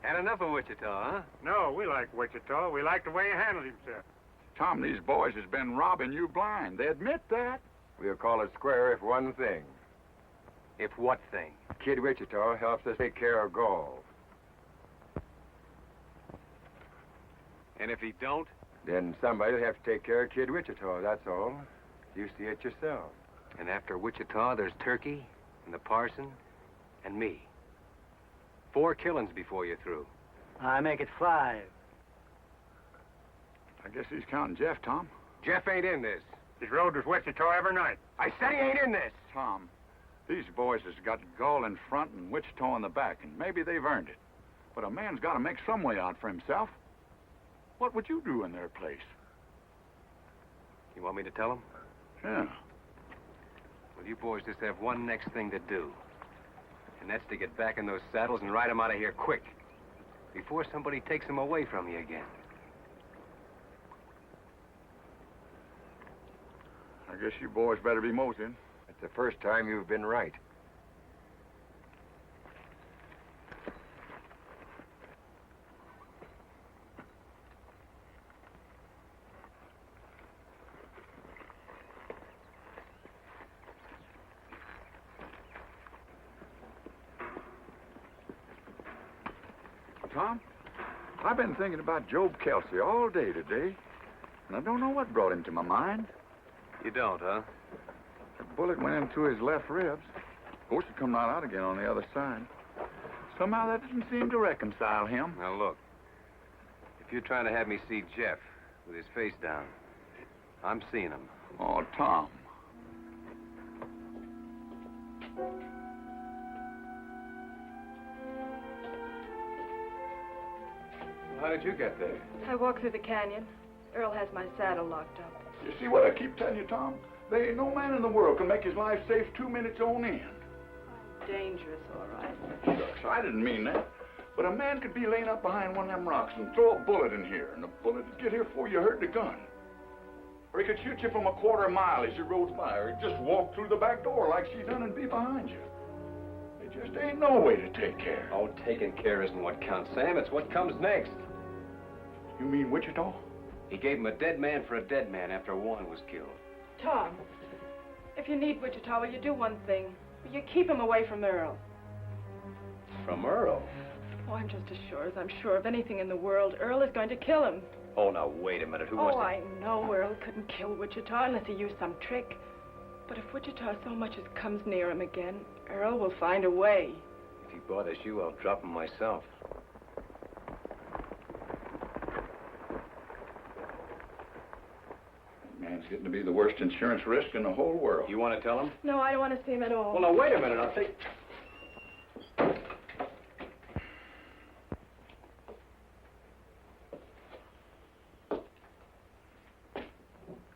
B: Had enough of Wichita, huh?
C: No, we like Wichita. We like the way he handled himself.
I: Tom, these boys has been robbing you blind. They admit that.
K: We'll call it square if one thing.
B: If what thing?
K: Kid Wichita helps us take care of Gall.
B: And if he don't?
K: Then somebody will have to take care of Kid Wichita, that's all. You see it yourself.
B: And after Wichita, there's Turkey, and the parson, and me. 4 killings before you're through.
J: I make it 5.
I: I guess he's counting Jeff, Tom.
B: Jeff ain't in this.
C: He's rode with Wichita every night.
B: I said he ain't in this.
I: Tom, these boys has got Gall in front and Wichita in the back, and maybe they've earned it. But a man's got to make some way out for himself. What would you do in their place?
B: You want me to tell him?
I: Yeah.
B: Well, you boys just have one next thing to do. And that's to get back in those saddles and ride them out of here quick. Before somebody takes them away from you again.
I: I guess you boys better be moseying.
K: It's the first time you've been right.
I: Tom, I've been thinking about Job Kelsey all day today, and I don't know what brought him to my mind.
B: You don't, huh?
I: The bullet went into his left ribs. Of course, it come right out again on the other side. Somehow that didn't seem to reconcile him.
B: Now, look. If you're trying to have me see Jeff with his face down, I'm seeing him.
I: Oh, Tom.
B: How did you get there?
F: I walked through the canyon. Earl has my saddle locked up.
I: You see what I keep telling you, Tom? There ain't no man in the world can make his life safe 2 minutes on end.
F: I'm dangerous, all right.
I: Shucks, I didn't mean that. But a man could be laying up behind one of them rocks and throw a bullet in here, and the bullet would get here before you heard the gun. Or he could shoot you from a quarter-mile as you rode by, or he'd just walk through the back door like she done and be behind you. There just ain't no way to take care.
B: Oh, taking care isn't what counts, Sam. It's what comes next.
I: You mean Wichita?
B: He gave him a dead man for a dead man after one was killed.
F: Tom, if you need Wichita, will you do one thing? Will you keep him away from Earl?
B: From Earl?
F: Oh, I'm just as sure as I'm sure of anything in the world. Earl is going to kill him.
B: Oh, now, wait a minute. Who wants to...
F: I know Earl couldn't kill Wichita unless he used some trick. But if Wichita so much as comes near him again, Earl will find a way.
B: If he bothers you, I'll drop him myself.
I: Man's getting to be the worst insurance risk in the whole world.
B: You want to tell him?
F: No, I don't want to see him at all.
B: Well, now, wait a minute. I'll take...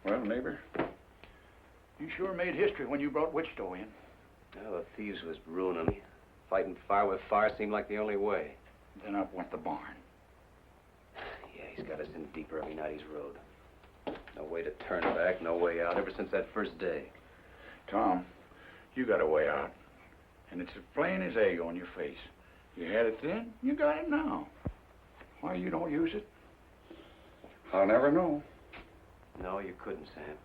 I: Well, neighbor, you sure made history when you brought Wichita in.
B: Well, the thieves was ruining me. Fighting fire with fire seemed like the only way.
I: Then up went the barn.
B: Yeah, he's got us in deeper every night he's rode. No way to turn back, no way out, ever since that first day.
I: Tom, you got a way out. And it's as plain as egg on your face. You had it then, you got it now. Why you don't use it? I'll never know.
B: No, you couldn't, Sam.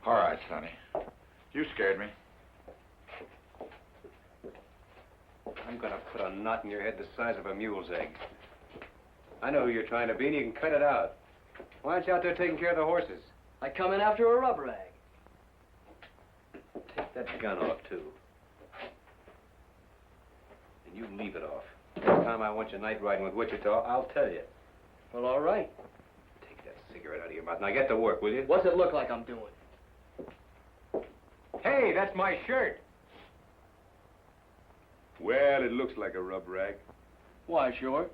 I: All right, Sonny. You scared me.
B: I'm gonna put a knot in your head the size of a mule's egg. I know who you're trying to be, and you can cut it out. Why aren't you out there taking care of the horses?
A: I come in after a rubber rag.
B: Take that gun off, too. And you leave it off. Next time I want you night riding with Wichita, I'll tell you.
A: Well, all right.
B: Take that cigarette out of your mouth. Now get to work, will you?
A: What's it look like I'm doing?
B: Hey, that's my shirt.
E: Well, it looks like a rub rag.
A: Why, sure.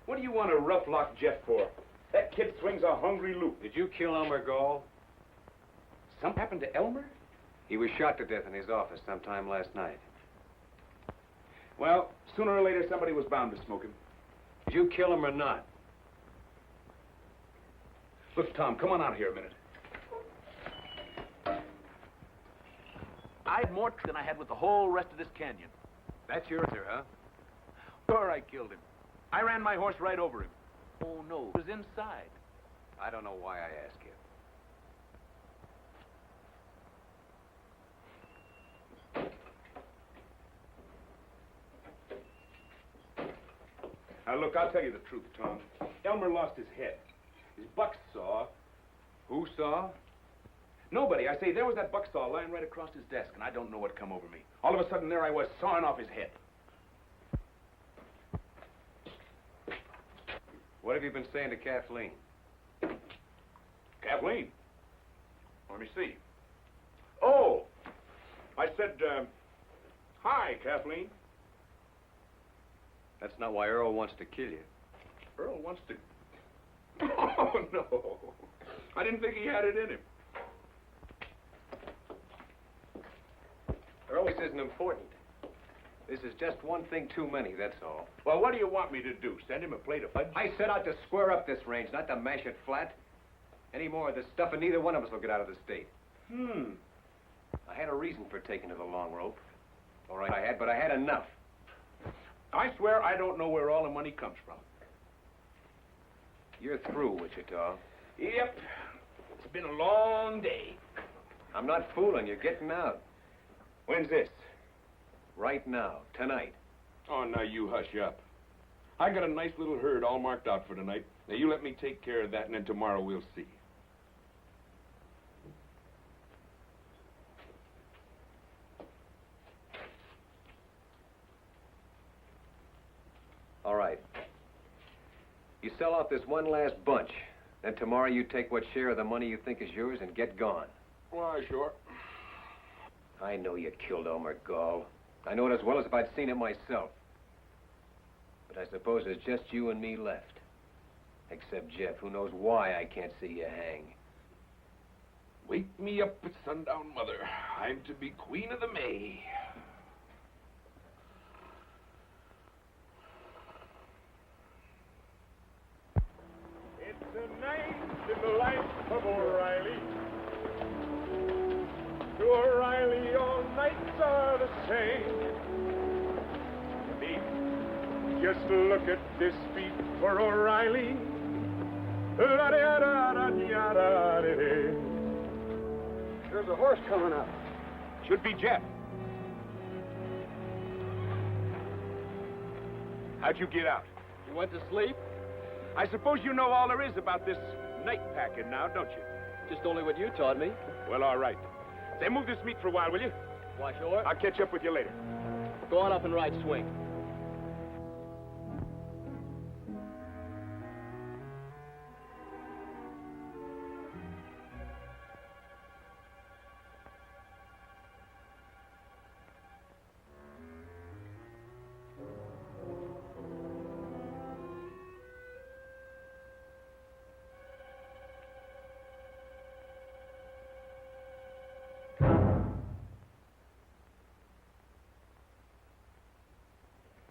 E: What do you want to rough lock Jeff for? That kid swings a hungry loop.
B: Did you kill Elmer Gall?
E: Something happened to Elmer?
B: He was shot to death in his office sometime last night.
E: Well, sooner or later, somebody was bound to smoke him.
B: Did you kill him or not?
E: Look, Tom, come on out here a minute. I had more than I had with the whole rest of this canyon.
B: That's your answer, huh?
E: Sure, I killed him. I ran my horse right over him. Oh, no, it was inside.
B: I don't know why I ask you.
E: Now, look, I'll tell you the truth, Tom. Elmer lost his head. His buck saw.
B: Who saw?
E: Nobody. I say, there was that buck saw lying right across his desk, and I don't know what come over me. All of a sudden, there I was, sawing off his head.
B: What have you been saying to Kathleen?
E: Kathleen? Let me see. Oh! I said, hi, Kathleen.
B: That's not why Earl wants to kill you.
E: Earl wants to... Oh, no. I didn't think he had it in him.
B: Earl, this isn't important. This is just one thing too many, that's all.
E: Well, what do you want me to do? Send him a plate of fudge?
B: I set out to square up this range, not to mash it flat. Any more of this stuff, and neither one of us will get out of the state. I had a reason for taking to the long rope. All right, I had, but I had enough.
E: I swear I don't know where all the money comes from.
B: You're through, Wichita.
E: Yep. It's been a long day.
B: I'm not fooling you. Getting out.
E: When's this?
B: Right now. Tonight.
E: Oh, now you hush up. I got a nice little herd all marked out for tonight. Now, you let me take care of that, and then tomorrow we'll see.
B: All right. You sell out this one last bunch. Then tomorrow you take what share of the money you think is yours and get gone.
E: Why, sure.
B: I know you killed Elmer Gall. I know it as well as if I'd seen it myself. But I suppose there's just you and me left. Except Jeff, who knows why I can't see you hang.
E: Wake me up at sundown, Mother. I'm to be Queen of the May.
H: It's a night in the life of O'Reilly. To O'Reilly, all nights are the same. Just look at this beat for O'Reilly.
D: There's a horse coming up.
E: Should be Jeff. How'd you get out?
D: You went to sleep?
E: I suppose you know all there is about this night packing now, don't you?
D: Just only what you taught me.
E: Well, all right. Say, move this meat for a while, will you?
D: Why, sure.
E: I'll catch up with you later.
D: Go on up and ride swing.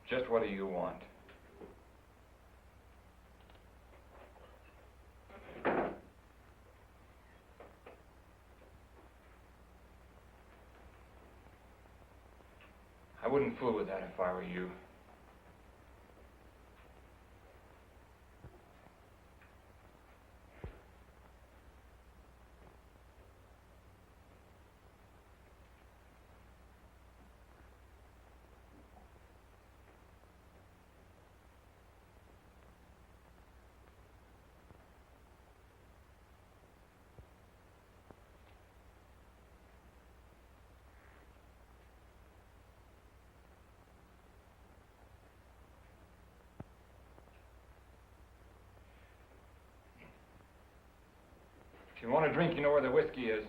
G: Just what do you want? I wouldn't fool with that if I were you. If you want a drink, you know where the whiskey is.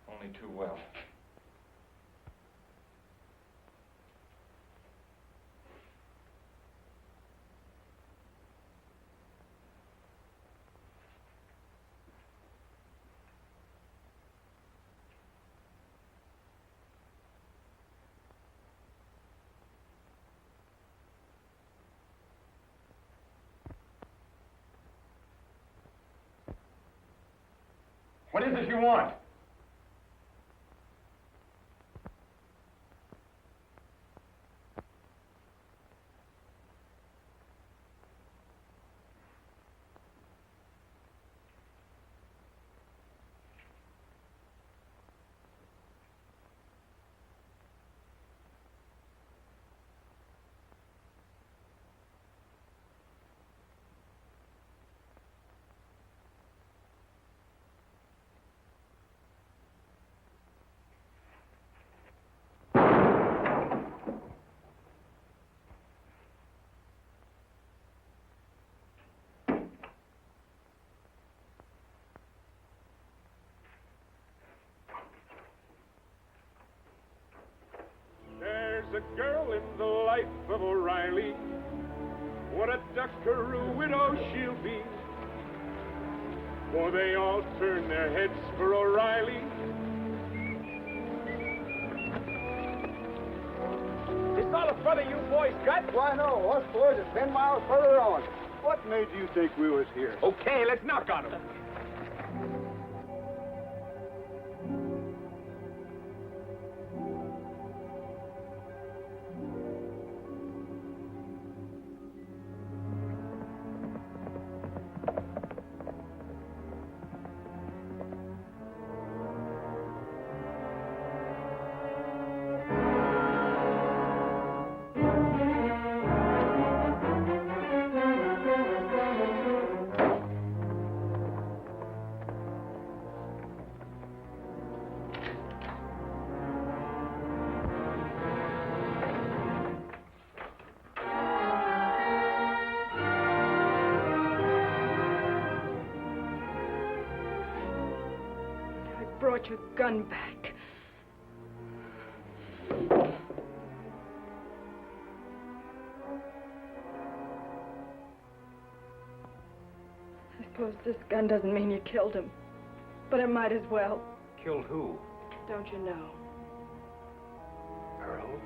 G: Only too well. What is it you want?
H: of O'Reilly. What a duckaroo widow she'll be. For they all turn their heads for O'Reilly.
C: It's not a brother you boys got? Why, no. Us boys are 10 miles further on. What made you think we was here?
E: Okay, let's knock on him.
F: Brought your gun back. I suppose this gun doesn't mean you killed him, but it might as well.
B: Killed who?
F: Don't you know?
B: Earl?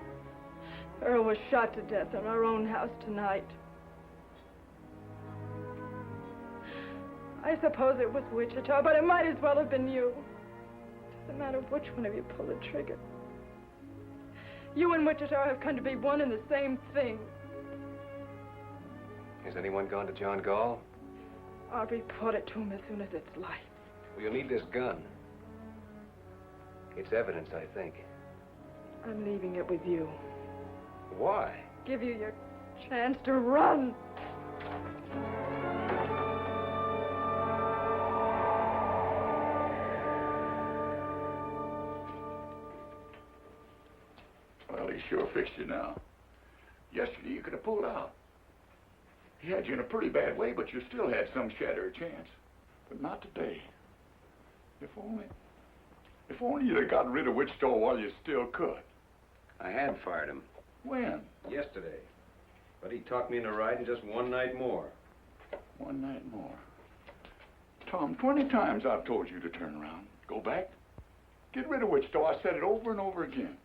F: Earl was shot to death in our own house tonight. I suppose it was Wichita, but it might as well have been you. Doesn't matter which one of you pulled the trigger. You and Wichita have come to be one and the same thing.
B: Has anyone gone to John Gall?
F: I'll report it to him as soon as it's light.
B: Well, you'll need this gun. It's evidence, I think.
F: I'm leaving it with you.
B: Why?
F: Give you your chance to run.
I: Well, he sure fixed you now. Yesterday you could have pulled out. He had you in a pretty bad way, but you still had some shadow of chance. But not today. If only you'd have gotten rid of Wichita while you still could.
B: I had fired him.
I: When?
B: Yesterday. But he talked me into riding just one night more.
I: One night more. Tom, 20 times I've told you to turn around. Go back. Get rid of Wichita. I said it over and over again.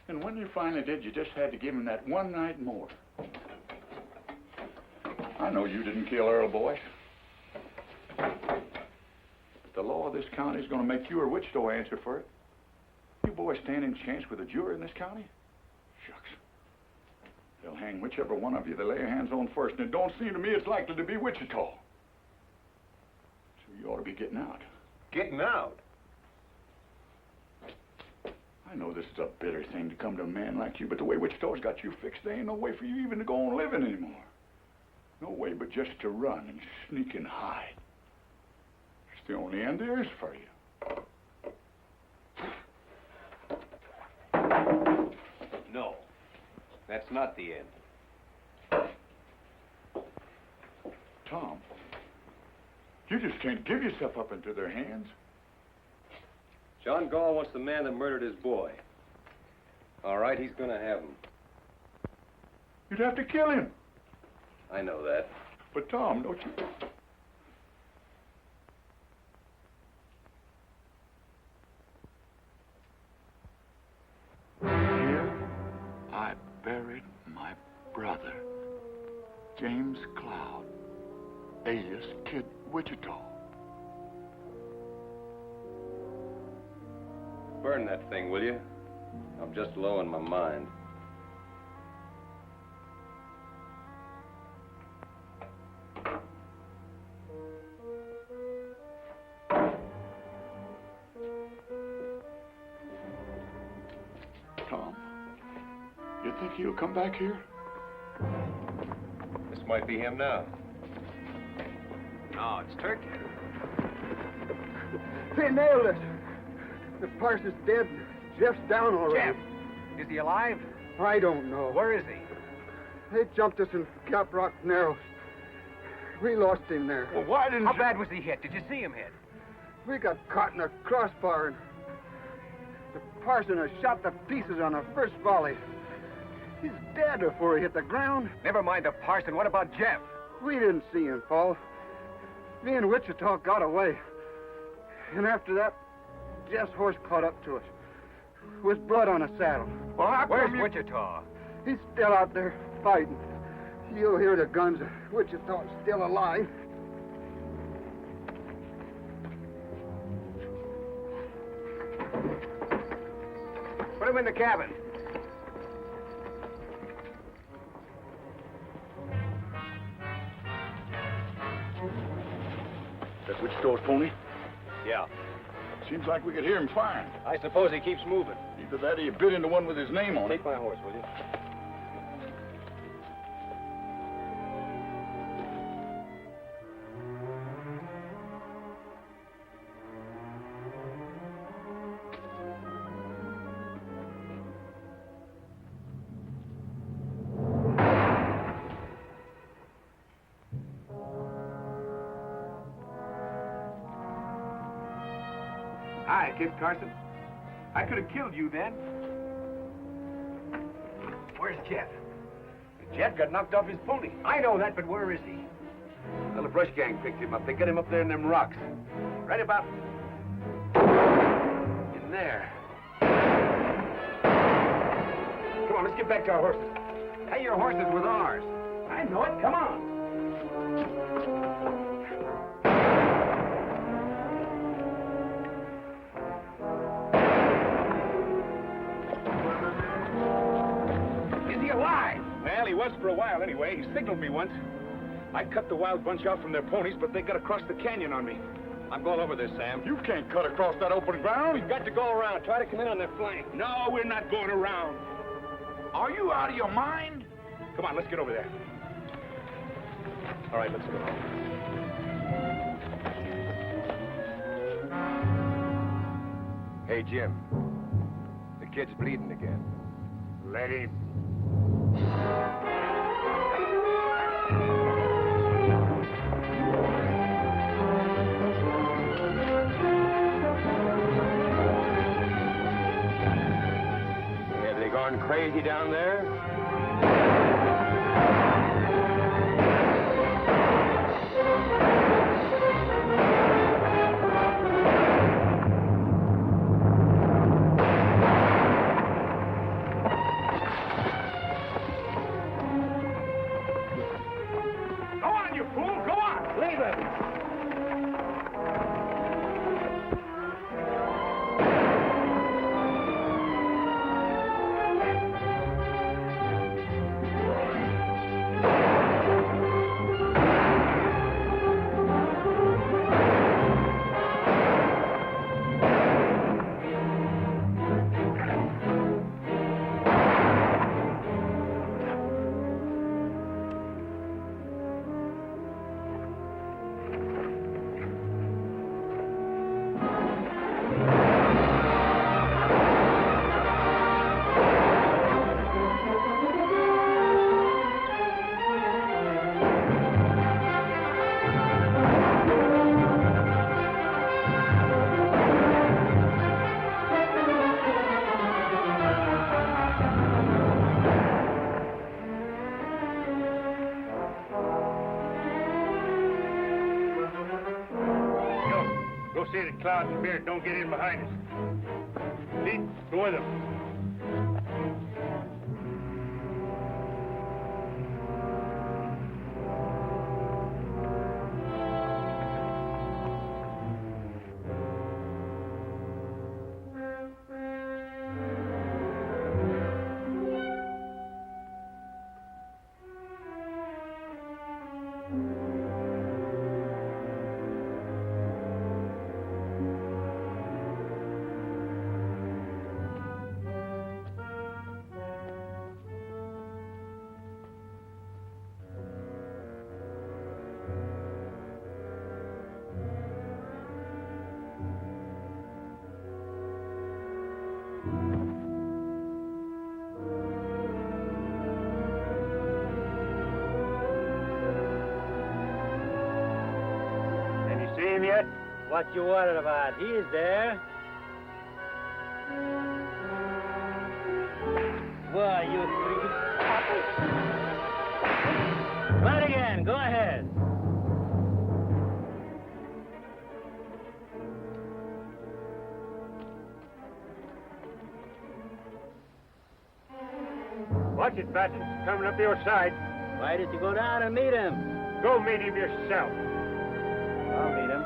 I: And when you finally did, you just had to give him that one night more. I know you didn't kill Earl Boyce. But the law of this county is going to make you or Wichita answer for it. You boys stand in chance with a jury in this county? Shucks. They'll hang whichever one of you they lay their hands on first, and it don't seem to me it's likely to be Wichita. So you ought to be getting out.
B: Getting out?
I: I know this is a bitter thing to come to a man like you, but the way Wichita's got you fixed, there ain't no way for you even to go on living anymore. No way but just to run and sneak and hide. It's the only end there is for you.
B: No. That's not the end.
I: Tom, you just can't give yourself up into their hands.
B: John Gall wants the man that murdered his boy. All right, he's gonna have him.
I: You'd have to kill him.
B: I know that.
I: But Tom, don't you... Here I buried my brother, James Cloud, alias Kid Wichita.
B: Burn that thing, will you? I'm just low in my mind.
I: Tom, you think he'll come back here?
B: This might be him now. No, it's Turkey.
C: They nailed us. The parson's dead. Jeff's down already.
B: Jeff? Is he alive?
C: I don't know.
B: Where is he?
C: They jumped us in Cap Rock Narrows. We lost him there.
I: Well, why didn't
B: How
I: you...
B: bad was he hit? Did you see him hit?
C: We got caught in a crossbar, and the parson has shot the pieces on our first volley.
D: He's dead before he hit the ground.
B: Never mind the parson. What about Jeff?
D: We didn't see him fall. Me and Wichita got away. And after that, Jeff's horse caught up to us. With blood on his saddle.
B: Well, where's Wichita?
D: He's still out there fighting. You'll hear the guns. Wichita's still alive.
B: Put him in the cabin.
I: That Wichita's pony?
B: Yeah.
I: Seems like we could hear him firing.
B: I suppose he keeps moving.
I: Either that or you bit into one with his name on it.
B: Take my horse, will you?
H: Hi, Kid Carson. I could have killed you then.
B: Where's Jeff?
H: Jeff got knocked off his pony.
B: I know that, but where is he?
H: Well, the brush gang picked him up. They got him up there in them rocks. Right about in there.
B: Come on, let's get back to our horses. Hey, your horses with ours.
H: I know it. Come on.
C: Well, he was for a while anyway. He signaled me once. I cut the wild bunch out from their ponies, but they got across the canyon on me.
B: I'm going over this, Sam.
I: You can't cut across that open ground.
B: We've got to go around. Try to come in on their flank.
C: No, we're not going around.
I: Are you out of your mind?
C: Come on, let's get over there. All right, let's go.
K: Hey, Jim. The kid's bleeding again.
H: Let him.
K: Have they gone crazy down there?
H: See that Cloud and Beard don't get in behind us. Pete, go with them. Yet?
J: What you worried about? He's there. Why, you freak. Watch it, Preston. Coming up your side. Why did you go down and meet him? Go meet him yourself. I'll meet him.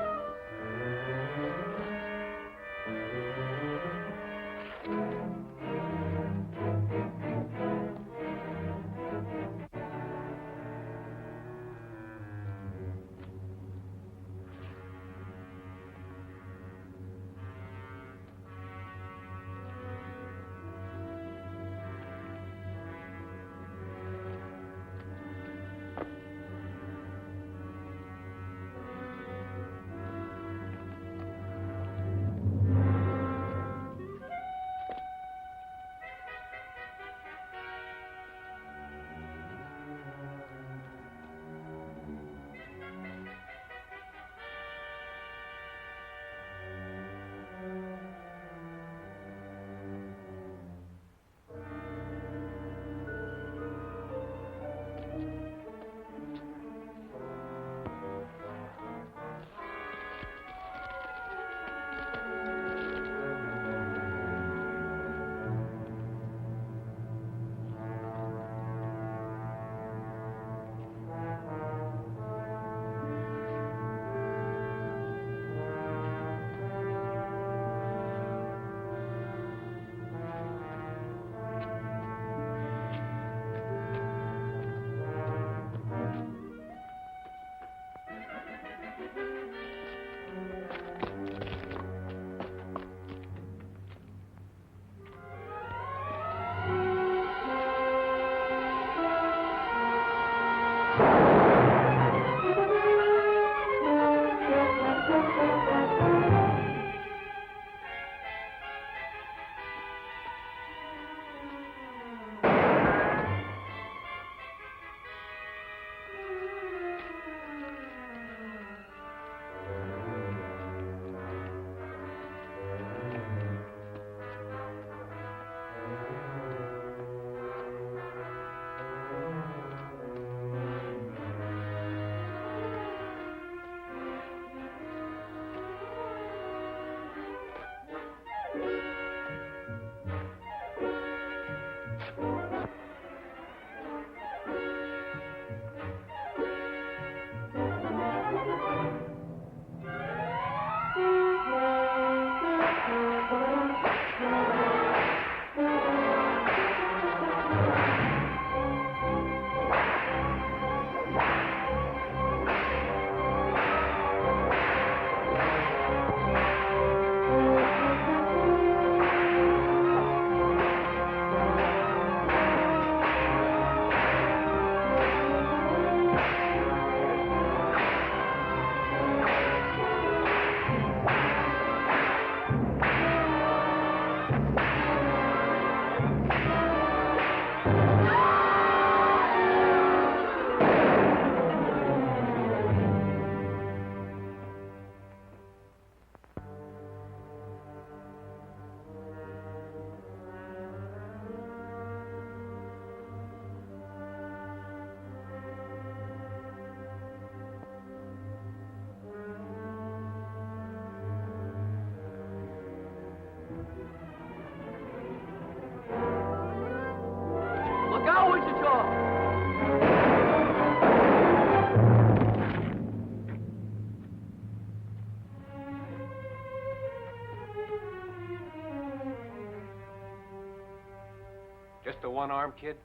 B: Just a one-armed kid?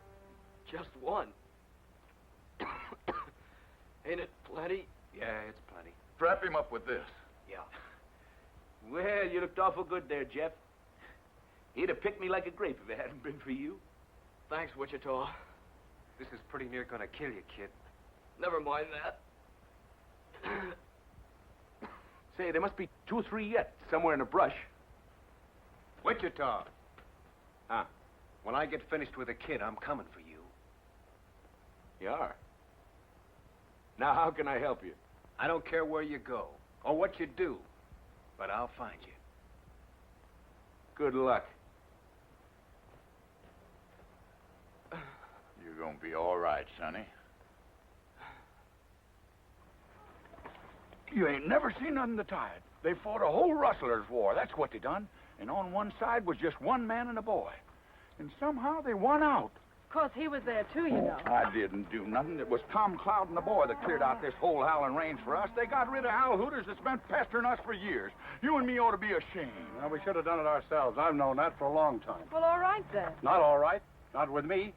A: Just one. Ain't it plenty?
B: Yeah, it's plenty.
I: Strap him up with this.
E: Yeah. Well, you looked awful good there, Jeff. He'd have picked me like a grape if it hadn't been for you.
A: Thanks, Wichita.
B: This is pretty near gonna kill you, kid.
A: Never mind that.
E: Say, there must be 2 or 3 yet, somewhere in the brush.
B: Wichita. Huh. When I get finished with the kid, I'm coming for you.
E: You are? Now, how can I help you?
B: I don't care where you go or what you do, but I'll find you.
E: Good luck.
I: You're gonna be all right, Sonny. You ain't never seen nothing the tide. They fought a whole rustlers' war. That's what they done. And on one side was just one man and a boy. And somehow they won out.
F: Of course, he was there, too, you know.
I: I didn't do nothing. It was Tom Cloud and the boy that cleared out this whole howling range for us. They got rid of Hal Hooters that's been pestering us for years. You and me ought to be ashamed.
C: Well, we should have done it ourselves. I've known that for a long time.
F: Well, all right, then.
C: Not all right. Not with me.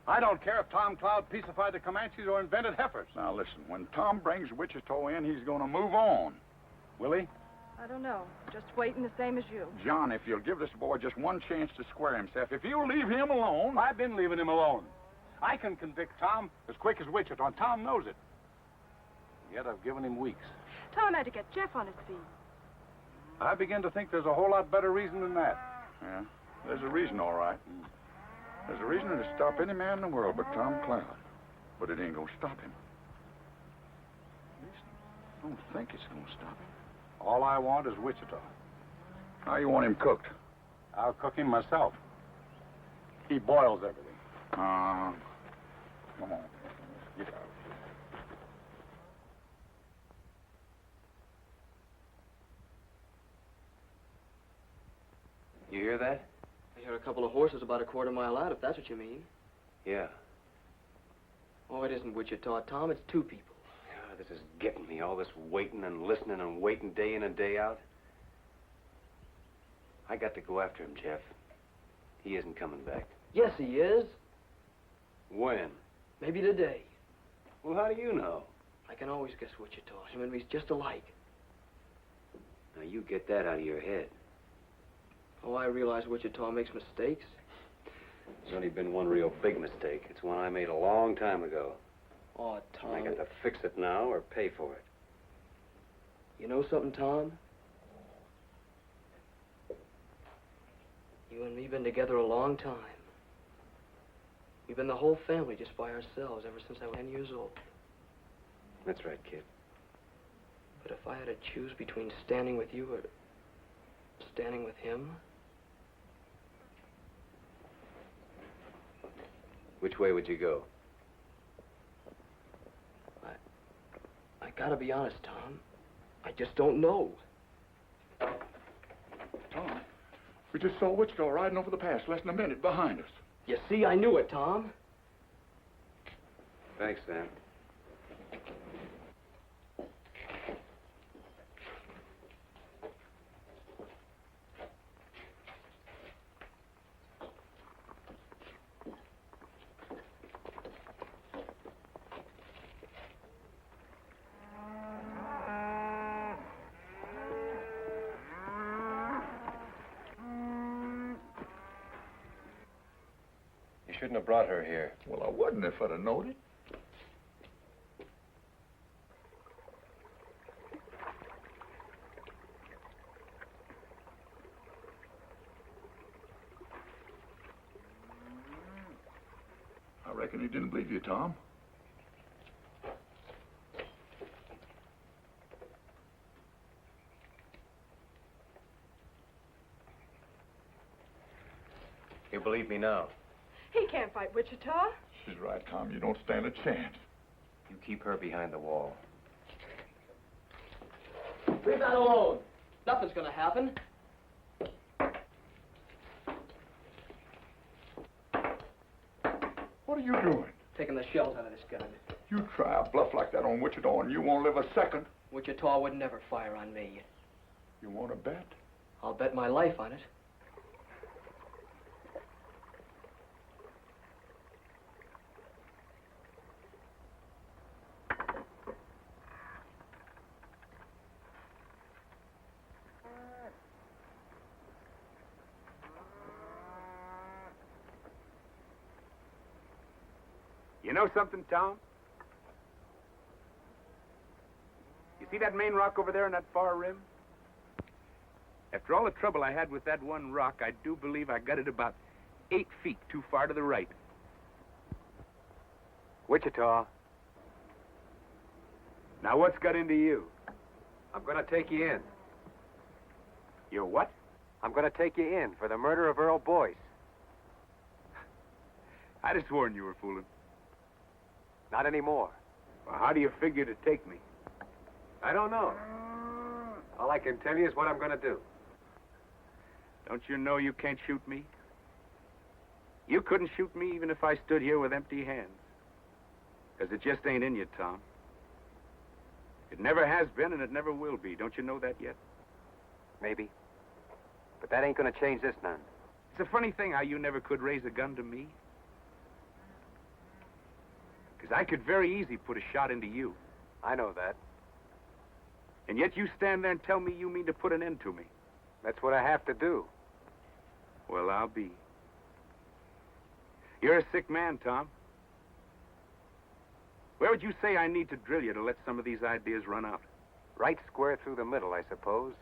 C: I don't care if Tom Cloud peacified the Comanches or invented heifers.
I: Now, listen, when Tom brings Wichita in, he's going to move on.
C: Will he?
F: I don't know. Just waiting the same as you.
I: John, if you'll give this boy just one chance to square himself, if you'll leave him alone...
C: I've been leaving him alone. I can convict Tom as quick as Wichita, and Tom knows it. Yet I've given him weeks.
F: Tom had to get Jeff on his feet.
C: I begin to think there's a whole lot better reason than that.
I: Yeah, there's a reason, all right. There's a reason to stop any man in the world but Tom Cloud. But it ain't gonna stop him. At least I don't think it's gonna stop him.
C: All I want is Wichita.
I: How you want him cooked?
C: I'll cook him myself. He boils everything.
I: Come on. Get out.
B: You hear that?
A: I hear a couple of horses about a quarter mile out, if that's what you mean.
B: Yeah.
A: Oh, it isn't Wichita, Tom. It's two people.
B: This is getting me, all this waiting and listening and waiting day in and day out. I got to go after him, Jeff. He isn't coming back.
A: Yes, he is.
B: When?
A: Maybe today.
B: Well, how do you know?
A: I can always guess Wichita. Him and me's just alike.
B: Now, you get that out of your head.
A: Oh, I realize Wichita makes mistakes.
B: There's only been one real big mistake. It's one I made a long time ago.
A: Oh, Tom.
B: I got to fix it now or pay for it.
A: You know something, Tom? You and me been together a long time. We've been the whole family just by ourselves ever since I was 10 years old.
B: That's right, kid.
A: But if I had to choose between standing with you or standing with him...
B: Which way would you go?
A: I gotta be honest, Tom. I just don't know.
I: Tom, we just saw Wichita riding over the pass less than a minute behind us.
A: You see, I knew it, Tom.
B: Thanks, Sam. Shouldn't have brought her here.
I: Well, I wouldn't if I'd have known it. I reckon he didn't believe you, Tom.
B: You believe me now?
F: He can't fight Wichita.
I: She's right, Tom. You don't stand a chance.
B: You keep her behind the wall.
A: Leave that alone. Nothing's gonna happen.
I: What are you doing?
A: Taking the shells out of this gun.
I: You try a bluff like that on Wichita and you won't live a second.
A: Wichita would never fire on me.
I: You want to bet?
A: I'll bet my life on it.
C: You know something, Tom? You see that main rock over there in that far rim? After all the trouble I had with that one rock, I do believe I got it about 8 feet too far to the right. Wichita. Now what's got into you?
B: I'm going to take you in.
C: You're what?
B: I'm going to take you in for the murder of Earl Boyce.
C: I'd have sworn you were fooling.
B: Not anymore.
C: Well, how do you figure to take me?
B: I don't know. All I can tell you is what I'm going to do.
C: Don't you know you can't shoot me?
B: You couldn't shoot me even if I stood here with empty hands. Because it just ain't in you, Tom. It never has been and it never will be. Don't you know that yet?
L: Maybe. But that ain't gonna change this none.
B: It's a funny thing how you never could raise a gun to me. Because I could very easy put a shot into you.
L: I know that.
B: And yet you stand there and tell me you mean to put an end to me.
L: That's what I have to do.
B: Well, I'll be. You're a sick man, Tom. Where would you say I need to drill you to let some of these ideas run out?
L: Right square through the middle, I suppose.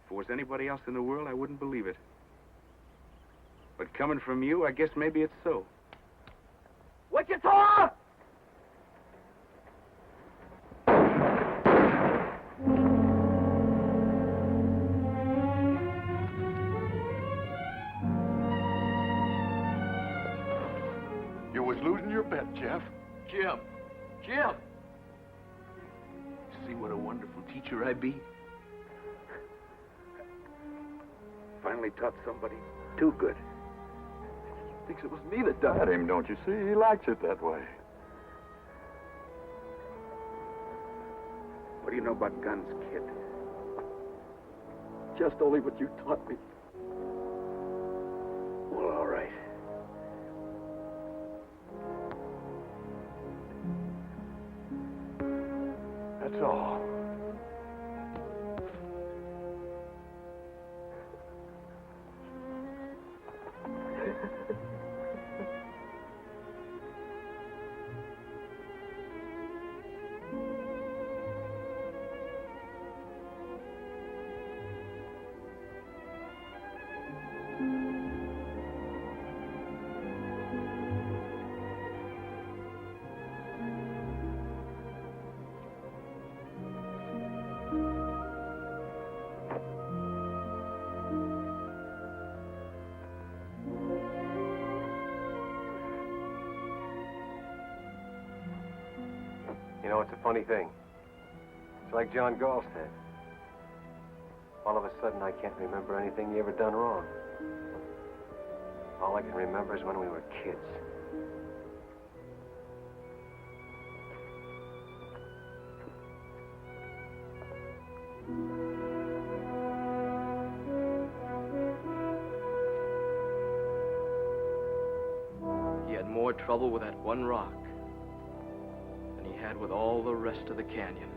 B: If it was anybody else in the world, I wouldn't believe it. But coming from you, I guess maybe it's so.
A: Wichita!
I: You was losing your bet, Jeff.
A: Jim! Jim! See what a wonderful teacher I be? Finally taught somebody too good. Thinks it was me that done
I: At
A: it.
I: him, don't you see? He likes it that way.
B: What do you know about guns, kid?
A: Just only what you taught me. Well, all right.
I: That's all.
L: You know, it's a funny thing. It's like John Gall said. All of a sudden, I can't remember anything you ever done wrong. All I can remember is when we were kids.
A: He had more trouble with that one rock than he had with all the rest of the canyon.